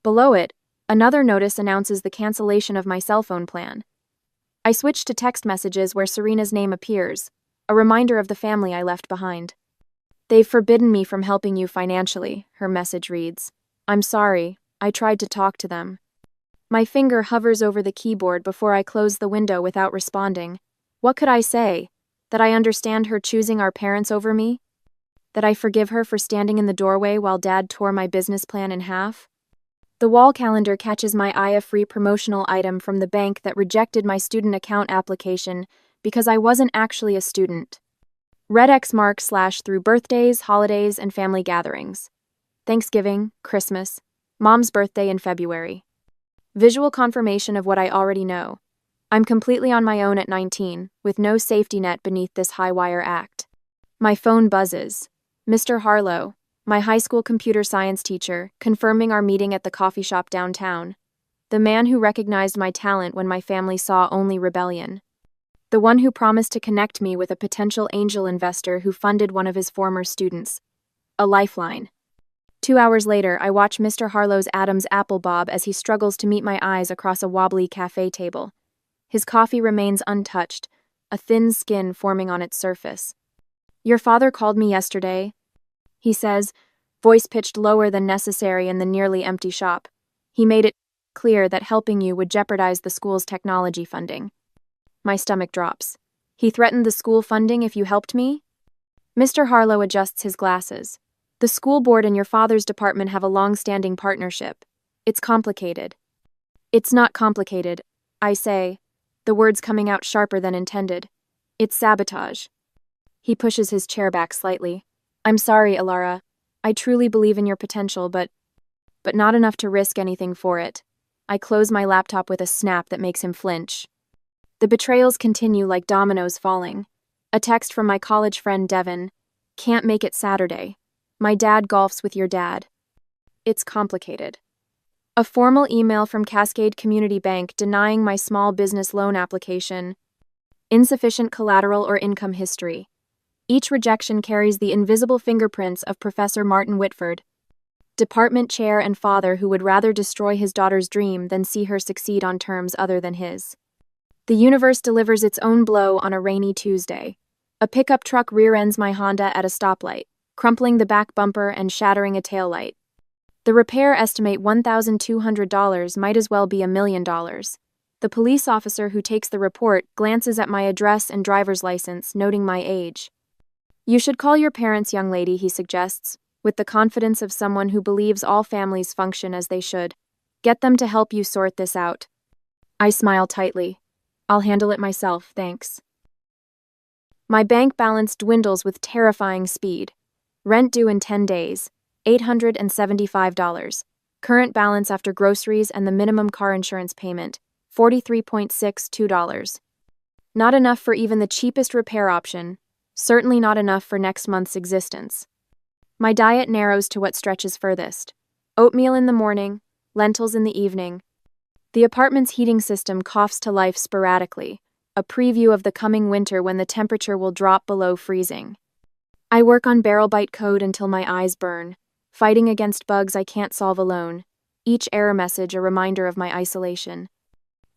Below it, another notice announces the cancellation of my cell phone plan. I switch to text messages where Serena's name appears, a reminder of the family I left behind. "They've forbidden me from helping you financially," her message reads. "I'm sorry, I tried to talk to them." My finger hovers over the keyboard before I close the window without responding. What could I say? That I understand her choosing our parents over me? That I forgive her for standing in the doorway while Dad tore my business plan in half? The wall calendar catches my eye, a free promotional item from the bank that rejected my student account application because I wasn't actually a student. Red X mark / through birthdays, holidays, and family gatherings. Thanksgiving, Christmas, Mom's birthday in February. Visual confirmation of what I already know. I'm completely on my own at 19, with no safety net beneath this high-wire act. My phone buzzes. Mr. Harlow, my high school computer science teacher, confirming our meeting at the coffee shop downtown. The man who recognized my talent when my family saw only rebellion. The one who promised to connect me with a potential angel investor who funded one of his former students. A lifeline. 2 hours later, I watch Mr. Harlow's Adam's apple bob as he struggles to meet my eyes across a wobbly cafe table. His coffee remains untouched, a thin skin forming on its surface. "Your father called me yesterday," he says, voice pitched lower than necessary in the nearly empty shop. "He made it clear that helping you would jeopardize the school's technology funding." My stomach drops. "He threatened the school funding if you helped me?" Mr. Harlow adjusts his glasses. "The school board and your father's department have a long-standing partnership. It's complicated." "It's not complicated," I say, the words coming out sharper than intended. "It's sabotage." He pushes his chair back slightly. "I'm sorry, Alara. I truly believe in your potential, but not enough to risk anything for it." I close my laptop with a snap that makes him flinch. The betrayals continue like dominoes falling. A text from my college friend Devin. "Can't make it Saturday. My dad golfs with your dad." It's complicated. A formal email from Cascade Community Bank denying my small business loan application. Insufficient collateral or income history. Each rejection carries the invisible fingerprints of Professor Martin Whitford. department chair and father who would rather destroy his daughter's dream than see her succeed on terms other than his. The universe delivers its own blow on a rainy Tuesday. A pickup truck rear-ends my Honda at a stoplight, crumpling the back bumper and shattering a taillight. The repair estimate $1,200 might as well be $1 million. The police officer who takes the report glances at my address and driver's license, noting my age. "You should call your parents, young lady," he suggests, with the confidence of someone who believes all families function as they should. "Get them to help you sort this out." I smile tightly. "I'll handle it myself, thanks." My bank balance dwindles with terrifying speed. Rent due in 10 days, $875. Current balance after groceries and the minimum car insurance payment, $43.62. Not enough for even the cheapest repair option, certainly not enough for next month's existence. My diet narrows to what stretches furthest. Oatmeal in the morning, lentils in the evening. The apartment's heating system coughs to life sporadically, a preview of the coming winter when the temperature will drop below freezing. I work on barrel bite code until my eyes burn, fighting against bugs I can't solve alone, each error message a reminder of my isolation.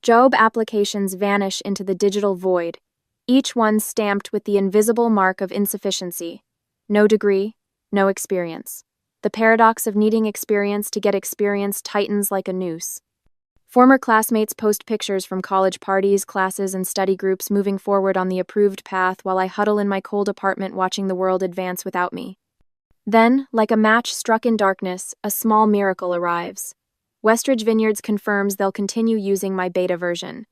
Job applications vanish into the digital void, each one stamped with the invisible mark of insufficiency. No degree, no experience. The paradox of needing experience to get experience tightens like a noose. Former classmates post pictures from college parties, classes, and study groups moving forward on the approved path while I huddle in my cold apartment watching the world advance without me. Then, like a match struck in darkness, a small miracle arrives. Westridge Vineyards confirms they'll continue using my beta version.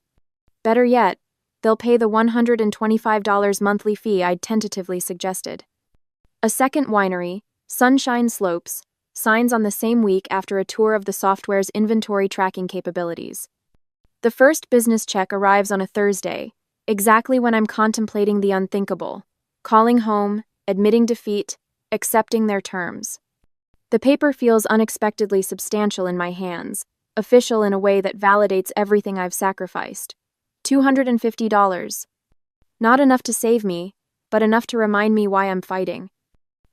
Better yet, they'll pay the $125 monthly fee I'd tentatively suggested. A second winery, Sunshine Slopes, signs on the same week after a tour of the software's inventory tracking capabilities. The first business check arrives on a Thursday, exactly when I'm contemplating the unthinkable, calling home, admitting defeat, accepting their terms. The paper feels unexpectedly substantial in my hands, official in a way that validates everything I've sacrificed. $250. Not enough to save me, but enough to remind me why I'm fighting.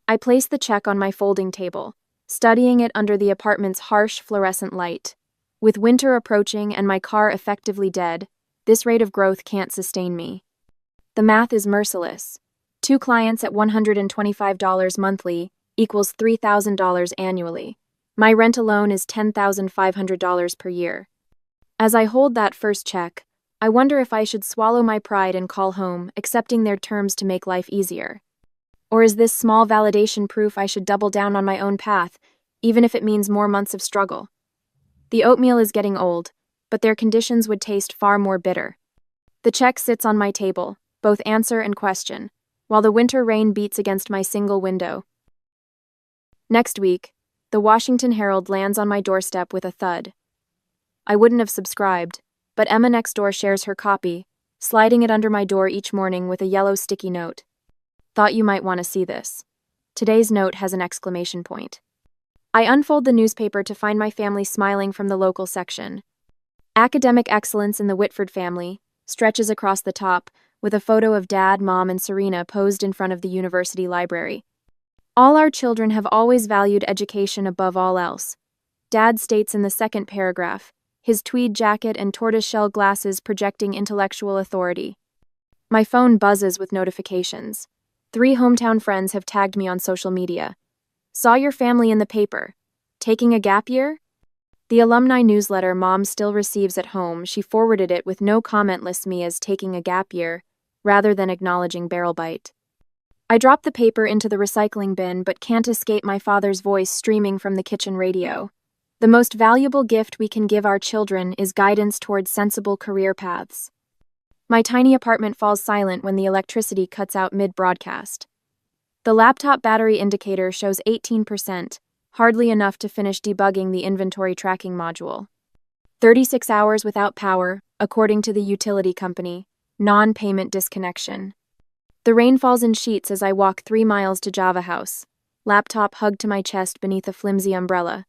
I place the check on my folding table, studying it under the apartment's harsh fluorescent light. With winter approaching and my car effectively dead, this rate of growth can't sustain me. The math is merciless. 2 clients at $125 monthly equals $3,000 annually. My rent alone is $10,500 per year. As I hold that first check, I wonder if I should swallow my pride and call home, accepting their terms to make life easier. Or is this small validation proof I should double down on my own path, even if it means more months of struggle? The oatmeal is getting old, but their conditions would taste far more bitter. The check sits on my table, both answer and question, while the winter rain beats against my single window. Next week, the Washington Herald lands on my doorstep with a thud. I wouldn't have subscribed, but Emma next door shares her copy, sliding it under my door each morning with a yellow sticky note. Thought you might want to see this. Today's note has an exclamation point. I unfold the newspaper to find my family smiling from the local section. Academic excellence in the Whitford family stretches across the top, with a photo of Dad, Mom, and Serena posed in front of the university library. All our children have always valued education above all else. Dad states in the second paragraph, his tweed jacket and tortoiseshell glasses projecting intellectual authority. My phone buzzes with notifications. 3 hometown friends have tagged me on social media. Saw your family in the paper. Taking a gap year? The alumni newsletter Mom still receives at home, she forwarded it with no comment, lists me as taking a gap year, rather than acknowledging barrel bite. I drop the paper into the recycling bin but can't escape my father's voice streaming from the kitchen radio. The most valuable gift we can give our children is guidance towards sensible career paths. My tiny apartment falls silent when the electricity cuts out mid-broadcast. The laptop battery indicator shows 18%, hardly enough to finish debugging the inventory tracking module. 36 hours without power, according to the utility company. Non-payment disconnection. The rain falls in sheets as I walk 3 miles to Java House, laptop hugged to my chest beneath a flimsy umbrella.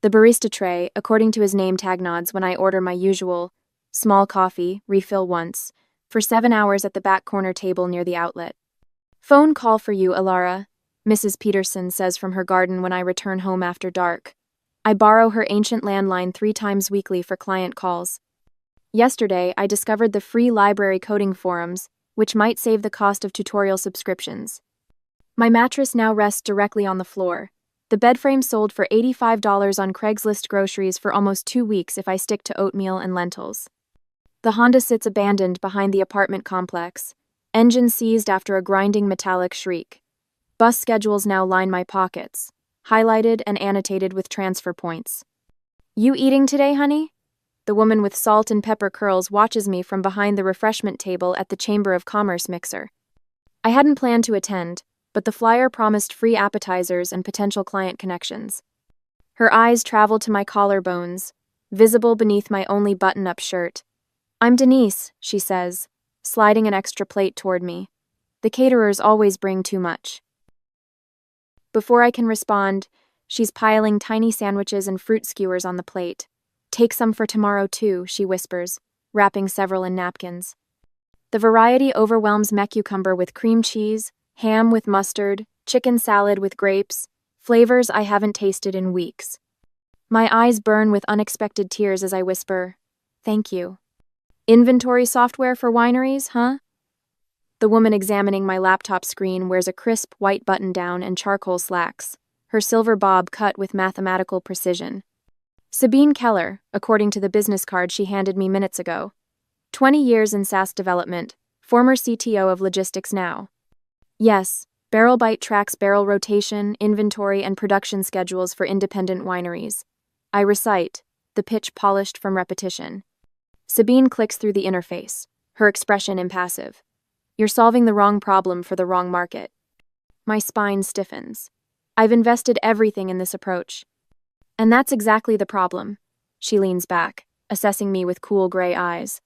The barista tray, according to his name tag, nods when I order my usual small coffee, refill once, for 7 hours at the back corner table near the outlet. Phone call for you, Alara. Mrs. Peterson says from her garden when I return home after dark. I borrow her ancient landline 3 times weekly for client calls. Yesterday, I discovered the free library coding forums, which might save the cost of tutorial subscriptions. My mattress now rests directly on the floor. The bed frame sold for $85 on Craigslist groceries for almost 2 weeks if I stick to oatmeal and lentils. The Honda sits abandoned behind the apartment complex, engine seized after a grinding metallic shriek. Bus schedules now line my pockets, highlighted and annotated with transfer points. You eating today, honey? The woman with salt and pepper curls watches me from behind the refreshment table at the Chamber of Commerce mixer. I hadn't planned to attend, but the flyer promised free appetizers and potential client connections. Her eyes travel to my collarbones, visible beneath my only button-up shirt. I'm Denise, she says, sliding an extra plate toward me. The caterers always bring too much. Before I can respond, she's piling tiny sandwiches and fruit skewers on the plate. Take some for tomorrow too, she whispers, wrapping several in napkins. The variety overwhelms cucumber with cream cheese, ham with mustard, chicken salad with grapes, flavors I haven't tasted in weeks. My eyes burn with unexpected tears as I whisper, thank you. Inventory software for wineries, huh? The woman examining my laptop screen wears a crisp white button-down and charcoal slacks, her silver bob cut with mathematical precision. Sabine Keller, according to the business card she handed me minutes ago. 20 years in SaaS development, former CTO of Logistics Now. Yes, BarrelBite tracks barrel rotation, inventory, and production schedules for independent wineries. I recite, the pitch polished from repetition. Sabine clicks through the interface, her expression impassive. You're solving the wrong problem for the wrong market. My spine stiffens. I've invested everything in this approach. And that's exactly the problem. She leans back, assessing me with cool gray eyes.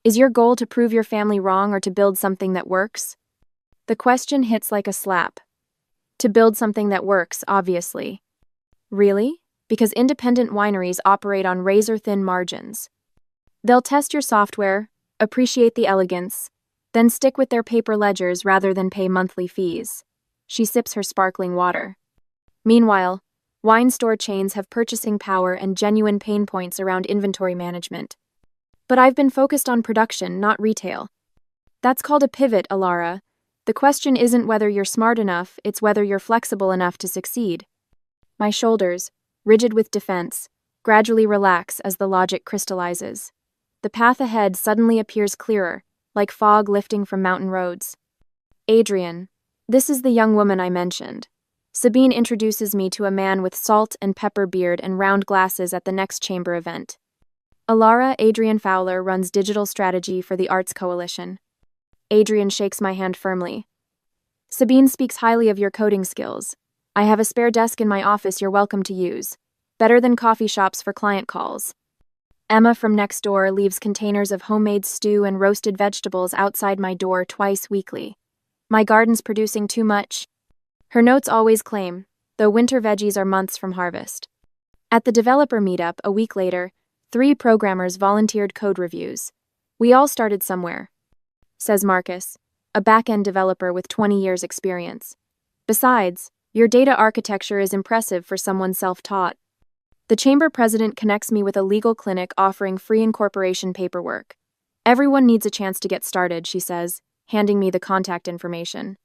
Is your goal to prove your family wrong or to build something that works? The question hits like a slap. To build something that works, obviously. Really? Because independent wineries operate on razor-thin margins. They'll test your software, appreciate the elegance, then stick with their paper ledgers rather than pay monthly fees. She sips her sparkling water. Meanwhile, wine store chains have purchasing power and genuine pain points around inventory management. But I've been focused on production, not retail. That's called a pivot, Alara. The question isn't whether you're smart enough, it's whether you're flexible enough to succeed. My shoulders, rigid with defense, gradually relax as the logic crystallizes. The path ahead suddenly appears clearer, like fog lifting from mountain roads. Adrian, this is the young woman I mentioned. Sabine introduces me to a man with salt and pepper beard and round glasses at the next chamber event. Alara Adrian Fowler runs digital strategy for the Arts Coalition. Adrian shakes my hand firmly. Sabine speaks highly of your coding skills. I have a spare desk in my office you're welcome to use. Better than coffee shops for client calls. Emma from next door leaves containers of homemade stew and roasted vegetables outside my door twice weekly. My garden's producing too much. Her notes always claim, though winter veggies are months from harvest. At the developer meetup a week later, 3 programmers volunteered code reviews. We all started somewhere, says Marcus, a back-end developer with 20 years experience. Besides, your data architecture is impressive for someone self-taught. The chamber president connects me with a legal clinic offering free incorporation paperwork. Everyone needs a chance to get started, she says, handing me the contact information.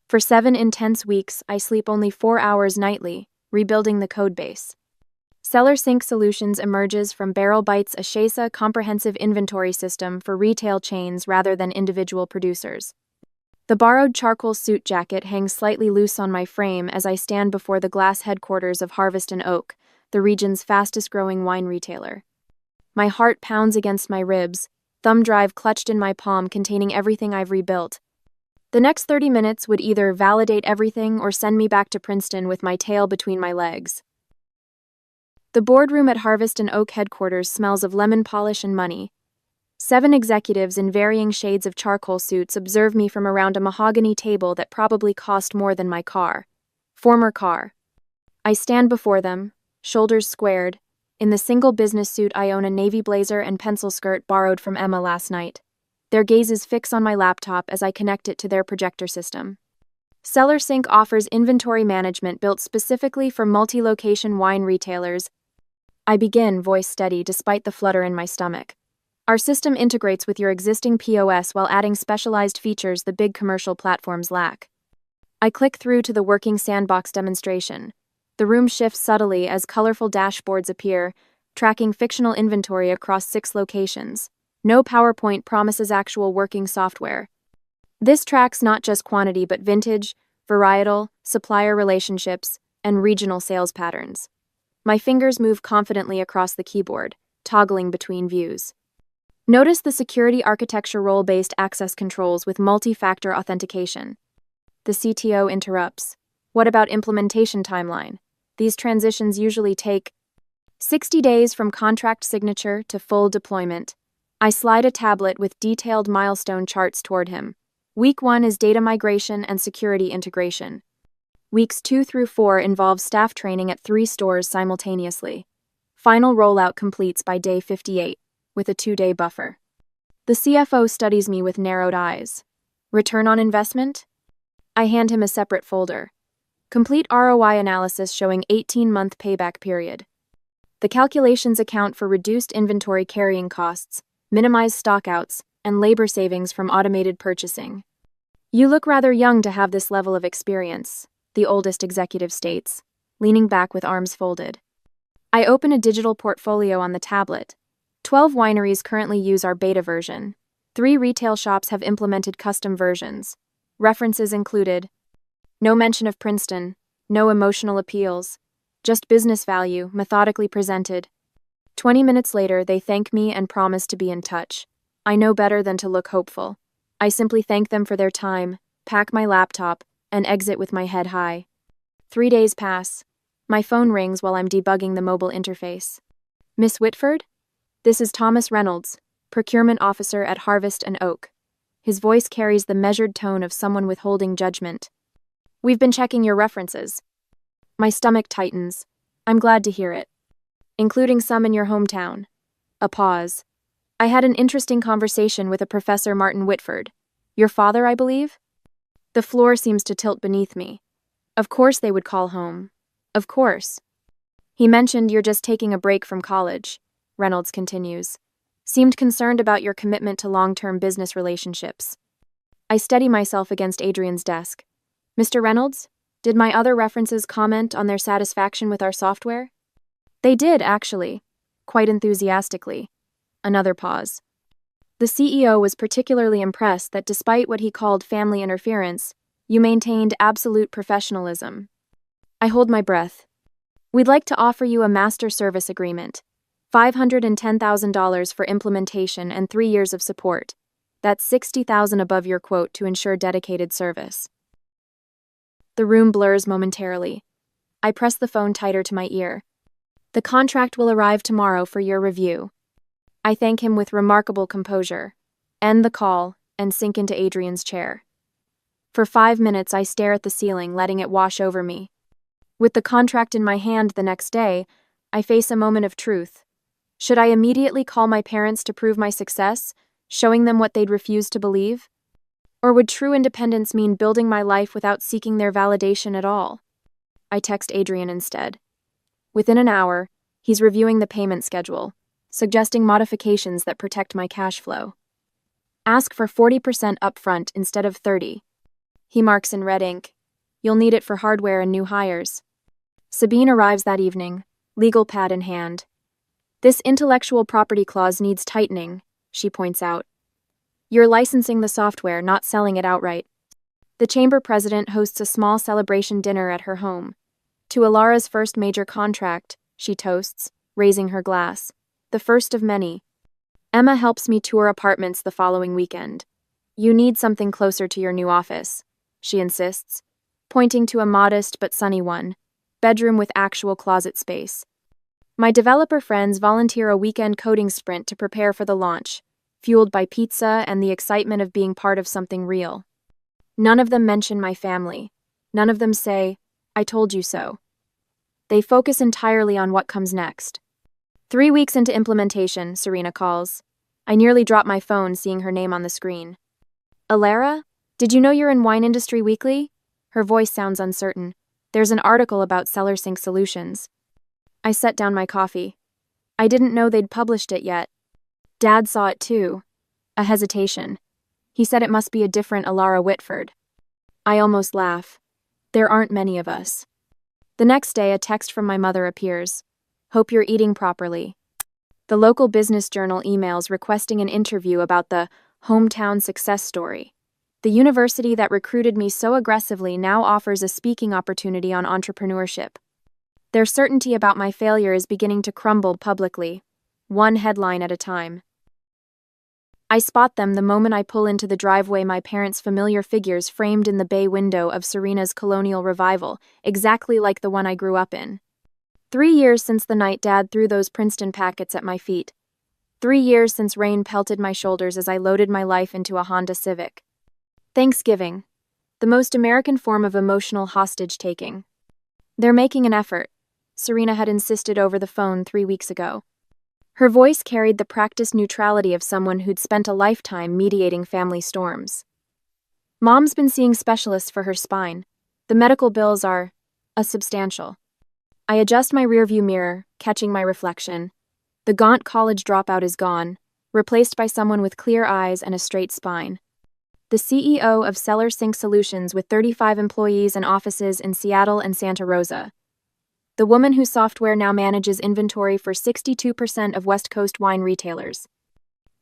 For 7 intense weeks, I sleep only 4 hours nightly, rebuilding the codebase. SellerSync Solutions emerges from BarrelBite's Ashesa comprehensive inventory system for retail chains rather than individual producers. The borrowed charcoal suit jacket hangs slightly loose on my frame as I stand before the glass headquarters of Harvest & Oak, the region's fastest-growing wine retailer. My heart pounds against my ribs, thumb drive clutched in my palm containing everything I've rebuilt. The next 30 minutes would either validate everything or send me back to Princeton with my tail between my legs. The boardroom at Harvest & Oak headquarters smells of lemon polish and money. 7 executives in varying shades of charcoal suits observe me from around a mahogany table that probably cost more than my former car. I stand before them, shoulders squared. In the single business suit I own a navy blazer and pencil skirt borrowed from Emma last night. Their gazes fix on my laptop as I connect it to their projector system. SellerSync offers inventory management built specifically for multi-location wine retailers. I begin, voice steady despite the flutter in my stomach. Our system integrates with your existing POS while adding specialized features the big commercial platforms lack. I click through to the working sandbox demonstration. The room shifts subtly as colorful dashboards appear, tracking fictional inventory across 6 locations. No PowerPoint promises actual working software. This tracks not just quantity but vintage, varietal, supplier relationships, and regional sales patterns. My fingers move confidently across the keyboard, toggling between views. Notice the security architecture role-based access controls with multi-factor authentication. The CTO interrupts. What about implementation timeline? These transitions usually take 60 days from contract signature to full deployment. I slide a tablet with detailed milestone charts toward him. Week 1 is data migration and security integration. Weeks 2 through 4 involve staff training at 3 stores simultaneously. Final rollout completes by day 58, with a 2-day buffer. The CFO studies me with narrowed eyes. Return on investment? I hand him a separate folder. Complete ROI analysis showing 18-month payback period. The calculations account for reduced inventory carrying costs, minimized stockouts, and labor savings from automated purchasing. You look rather young to have this level of experience, the oldest executive states, leaning back with arms folded. I open a digital portfolio on the tablet. 12 wineries currently use our beta version. 3 retail shops have implemented custom versions. References included. No mention of Princeton, no emotional appeals, just business value, methodically presented. 20 minutes later, they thank me and promise to be in touch. I know better than to look hopeful. I simply thank them for their time, pack my laptop, and exit with my head high. 3 days pass. My phone rings while I'm debugging the mobile interface. Miss Whitford? This is Thomas Reynolds, procurement officer at Harvest and Oak. His voice carries the measured tone of someone withholding judgment. We've been checking your references. My stomach tightens. I'm glad to hear it. Including some in your hometown. A pause. I had an interesting conversation with a Professor Martin Whitford. Your father, I believe? The floor seems to tilt beneath me. Of course they would call home. Of course. He mentioned you're just taking a break from college. Reynolds continues. Seemed concerned about your commitment to long-term business relationships. I steady myself against Adrian's desk. Mr. Reynolds, did my other references comment on their satisfaction with our software? They did, actually. Quite enthusiastically. Another pause. The CEO was particularly impressed that despite what he called family interference, you maintained absolute professionalism. I hold my breath. We'd like to offer you a master service agreement. $510,000 for implementation and 3 years of support. That's $60,000 above your quote to ensure dedicated service. The room blurs momentarily. I press the phone tighter to my ear. The contract will arrive tomorrow for your review. I thank him with remarkable composure, end the call, and sink into Adrian's chair. For 5 minutes I stare at the ceiling, letting it wash over me. With the contract in my hand the next day, I face a moment of truth. Should I immediately call my parents to prove my success, showing them what they'd refuse to believe? Or would true independence mean building my life without seeking their validation at all? I text Adrian instead. Within an hour, he's reviewing the payment schedule, suggesting modifications that protect my cash flow. Ask for 40% upfront instead of 30%. He marks in red ink. You'll need it for hardware and new hires. Sabine arrives that evening, legal pad in hand. This intellectual property clause needs tightening, she points out. You're licensing the software, not selling it outright. The chamber president hosts a small celebration dinner at her home. To Alara's first major contract, she toasts, raising her glass. The first of many. Emma helps me tour apartments the following weekend. You need something closer to your new office, she insists, pointing to a modest but sunny one, bedroom with actual closet space. My developer friends volunteer a weekend coding sprint to prepare for the launch, fueled by pizza and the excitement of being part of something real. None of them mention my family. None of them say, I told you so. They focus entirely on what comes next. 3 weeks into implementation, Serena calls. I nearly drop my phone seeing her name on the screen. Alara, did you know you're in Wine Industry Weekly? Her voice sounds uncertain. There's an article about SellerSync Solutions. I set down my coffee. I didn't know they'd published it yet. Dad saw it too. A hesitation. He said it must be a different Alara Whitford. I almost laugh. There aren't many of us. The next day, a text from my mother appears. Hope you're eating properly. The local business journal emails requesting an interview about the hometown success story. The university that recruited me so aggressively now offers a speaking opportunity on entrepreneurship. Their certainty about my failure is beginning to crumble publicly, one headline at a time. I spot them the moment I pull into the driveway, my parents' familiar figures framed in the bay window of Serena's colonial revival, exactly like the one I grew up in. 3 years since the night Dad threw those Princeton packets at my feet. 3 years since rain pelted my shoulders as I loaded my life into a Honda Civic. Thanksgiving. The most American form of emotional hostage-taking. They're making an effort, Serena had insisted over the phone 3 weeks ago. Her voice carried the practiced neutrality of someone who'd spent a lifetime mediating family storms. Mom's been seeing specialists for her spine. The medical bills are substantial. I adjust my rearview mirror, catching my reflection. The gaunt college dropout is gone, replaced by someone with clear eyes and a straight spine. The CEO of SellerSync Solutions with 35 employees and offices in Seattle and Santa Rosa. The woman whose software now manages inventory for 62% of West Coast wine retailers.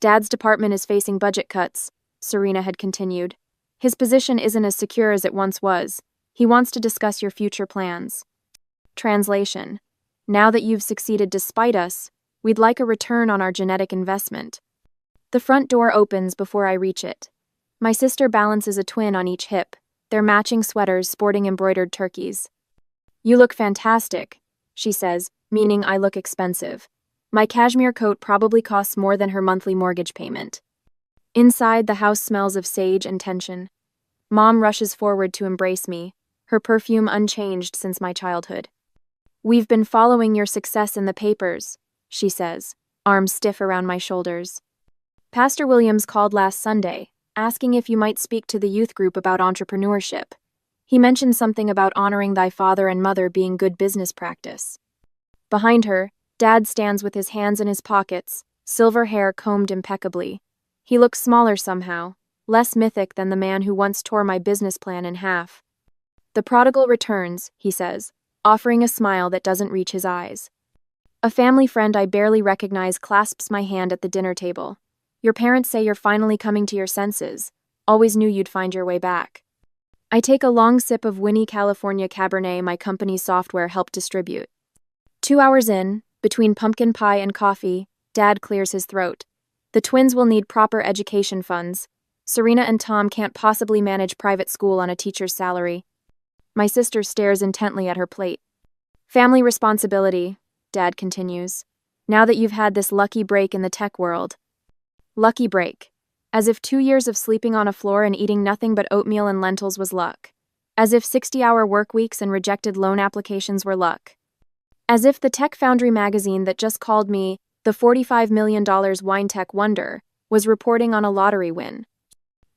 Dad's department is facing budget cuts, Serena had continued. His position isn't as secure as it once was. He wants to discuss your future plans. Translation. Now that you've succeeded despite us, we'd like a return on our genetic investment. The front door opens before I reach it. My sister balances a twin on each hip, their matching sweaters sporting embroidered turkeys. You look fantastic, she says, meaning I look expensive. My cashmere coat probably costs more than her monthly mortgage payment. Inside, the house smells of sage and tension. Mom rushes forward to embrace me, her perfume unchanged since my childhood. We've been following your success in the papers, she says, arms stiff around my shoulders. Pastor Williams called last Sunday, asking if you might speak to the youth group about entrepreneurship. He mentioned something about honoring thy father and mother being good business practice. Behind her, Dad stands with his hands in his pockets, silver hair combed impeccably. He looks smaller somehow, less mythic than the man who once tore my business plan in half. The prodigal returns, he says, offering a smile that doesn't reach his eyes. A family friend I barely recognize clasps my hand at the dinner table. Your parents say you're finally coming to your senses. Always knew you'd find your way back. I take a long sip of Winnie California Cabernet my company's software helped distribute. 2 hours in, between pumpkin pie and coffee, Dad clears his throat. The twins will need proper education funds. Serena and Tom can't possibly manage private school on a teacher's salary. My sister stares intently at her plate. Family responsibility, Dad continues. Now that you've had this lucky break in the tech world. Lucky break. As if 2 years of sleeping on a floor and eating nothing but oatmeal and lentils was luck. As if 60-hour work weeks and rejected loan applications were luck. As if the Tech Foundry magazine that just called me the $45 million wine tech wonder was reporting on a lottery win.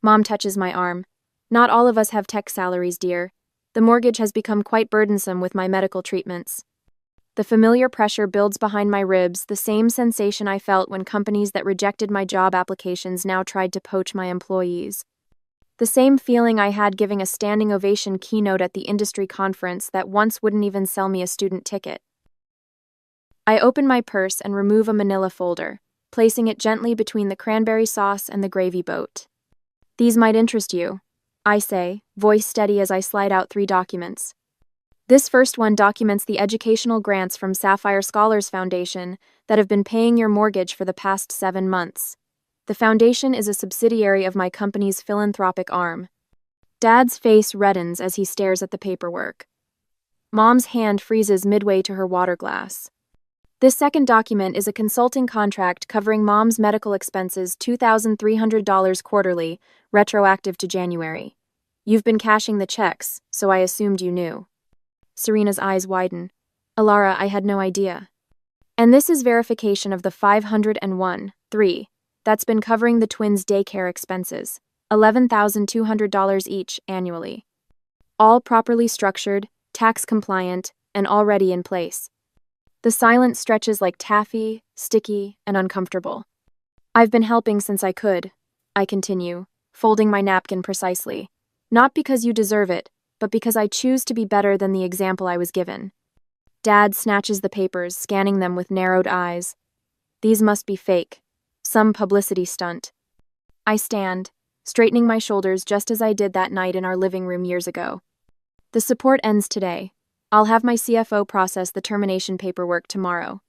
Mom touches my arm. Not all of us have tech salaries, dear. The mortgage has become quite burdensome with my medical treatments. The familiar pressure builds behind my ribs, the same sensation I felt when companies that rejected my job applications now tried to poach my employees. The same feeling I had giving a standing ovation keynote at the industry conference that once wouldn't even sell me a student ticket. I open my purse and remove a manila folder, placing it gently between the cranberry sauce and the gravy boat. These might interest you, I say, voice steady as I slide out 3 documents. This first one documents the educational grants from Sapphire Scholars Foundation that have been paying your mortgage for the past 7 months. The foundation is a subsidiary of my company's philanthropic arm. Dad's face reddens as he stares at the paperwork. Mom's hand freezes midway to her water glass. This second document is a consulting contract covering Mom's medical expenses $2,300 quarterly, retroactive to January. You've been cashing the checks, so I assumed you knew. Serena's eyes widen. Alara, I had no idea. And this is verification of the $501.3 that's been covering the twins' daycare expenses, $11,200 each annually. all properly structured, tax-compliant, and already in place. The silence stretches like taffy, sticky, and uncomfortable. I've been helping since I could, I continue, folding my napkin precisely. Not because you deserve it, but because I choose to be better than the example I was given. Dad snatches the papers, scanning them with narrowed eyes. These must be fake. Some publicity stunt. I stand, straightening my shoulders just as I did that night in our living room years ago. The support ends today. I'll have my CFO process the termination paperwork tomorrow.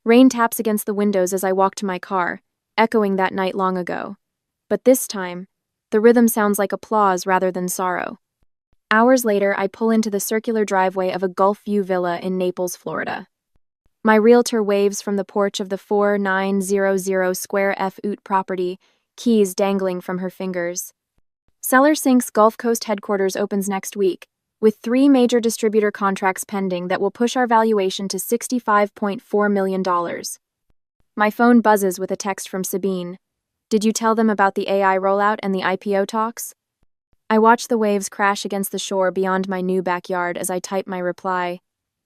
Rain taps against the windows as I walk to my car, echoing that night long ago. But this time, the rhythm sounds like applause rather than sorrow. Hours later, I pull into the circular driveway of a Gulf View villa in Naples, Florida. My realtor waves from the porch of the 4900 Square F Oot property, keys dangling from her fingers. Seller Sync's Gulf Coast headquarters opens next week, with 3 major distributor contracts pending that will push our valuation to $65.4 million. My phone buzzes with a text from Sabine. Did you tell them about the AI rollout and the IPO talks? I watch the waves crash against the shore beyond my new backyard as I type my reply.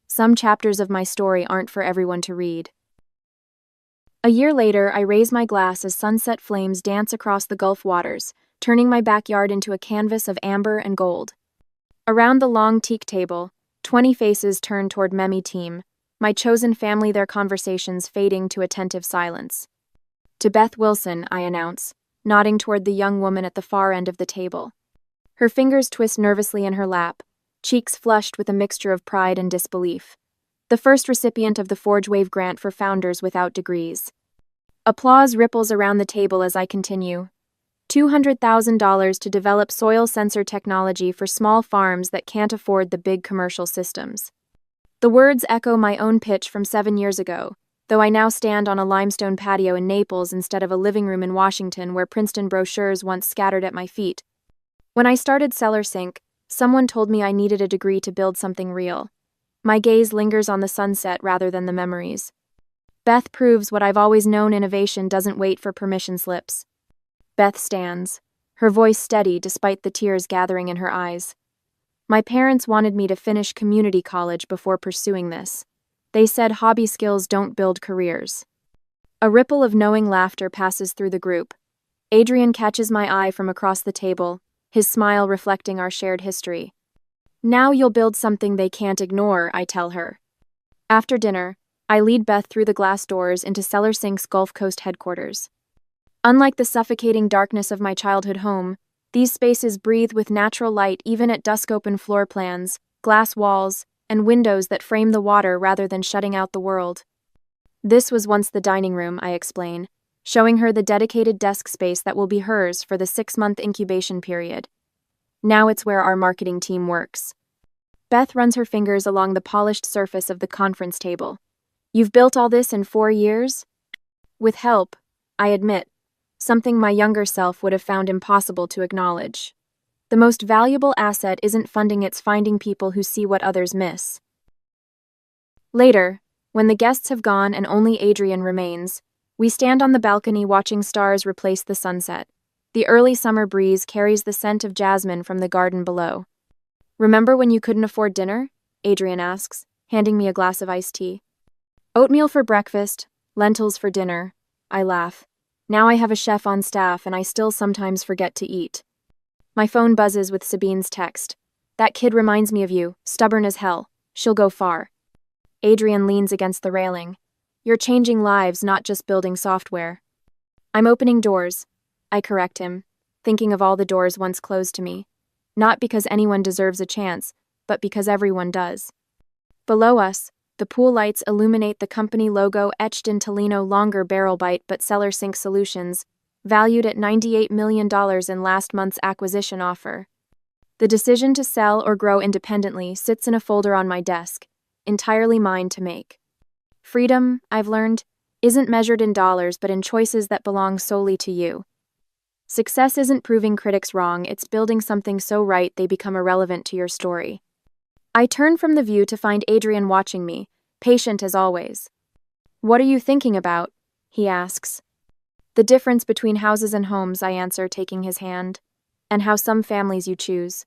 Some chapters of my story aren't for everyone to read. A year later, I raise my glass as sunset flames dance across the Gulf waters, turning my backyard into a canvas of amber and gold. Around the long teak table, 20 faces turn toward Memi team, my chosen family, their conversations fading to attentive silence. To Beth Wilson, I announce, nodding toward the young woman at the far end of the table. Her fingers twist nervously in her lap, cheeks flushed with a mixture of pride and disbelief. The first recipient of the ForgeWave grant for founders without degrees. Applause ripples around the table as I continue. $200,000 to develop soil sensor technology for small farms that can't afford the big commercial systems. The words echo my own pitch from 7 years ago, though I now stand on a limestone patio in Naples instead of a living room in Washington where Princeton brochures once scattered at my feet. When I started Seller Sync, someone told me I needed a degree to build something real. My gaze lingers on the sunset rather than the memories. Beth proves what I've always known: innovation doesn't wait for permission slips. Beth stands, her voice steady despite the tears gathering in her eyes. My parents wanted me to finish community college before pursuing this. They said hobby skills don't build careers. A ripple of knowing laughter passes through the group. Adrian catches my eye from across the table, his smile reflecting our shared history. Now you'll build something they can't ignore, I tell her. After dinner, I lead Beth through the glass doors into Seller Sync's Gulf Coast headquarters. Unlike the suffocating darkness of my childhood home, these spaces breathe with natural light even at dusk. Open floor plans, glass walls, and windows that frame the water rather than shutting out the world. This was once the dining room, I explain, showing her the dedicated desk space that will be hers for the 6-month incubation period. Now it's where our marketing team works. Beth runs her fingers along the polished surface of the conference table. You've built all this in 4 years? With help, I admit, something my younger self would have found impossible to acknowledge. The most valuable asset isn't funding, it's finding people who see what others miss. Later, when the guests have gone and only Adrian remains, we stand on the balcony watching stars replace the sunset. The early summer breeze carries the scent of jasmine from the garden below. Remember when you couldn't afford dinner? Adrian asks, handing me a glass of iced tea. Oatmeal for breakfast, lentils for dinner. I laugh. Now I have a chef on staff and I still sometimes forget to eat. My phone buzzes with Sabine's text. That kid reminds me of you, stubborn as hell. She'll go far. Adrian leans against the railing. You're changing lives, not just building software. I'm opening doors, I correct him, thinking of all the doors once closed to me. Not because anyone deserves a chance, but because everyone does. Below us, the pool lights illuminate the company logo etched in Tolino longer barrel bite but Seller Sync Solutions, valued at $98 million in last month's acquisition offer. The decision to sell or grow independently sits in a folder on my desk, entirely mine to make. Freedom, I've learned, isn't measured in dollars but in choices that belong solely to you. Success isn't proving critics wrong, it's building something so right they become irrelevant to your story. I turn from the view to find Adrian watching me, patient as always. What are you thinking about? He asks. The difference between houses and homes, I answer, taking his hand. And how some families you choose.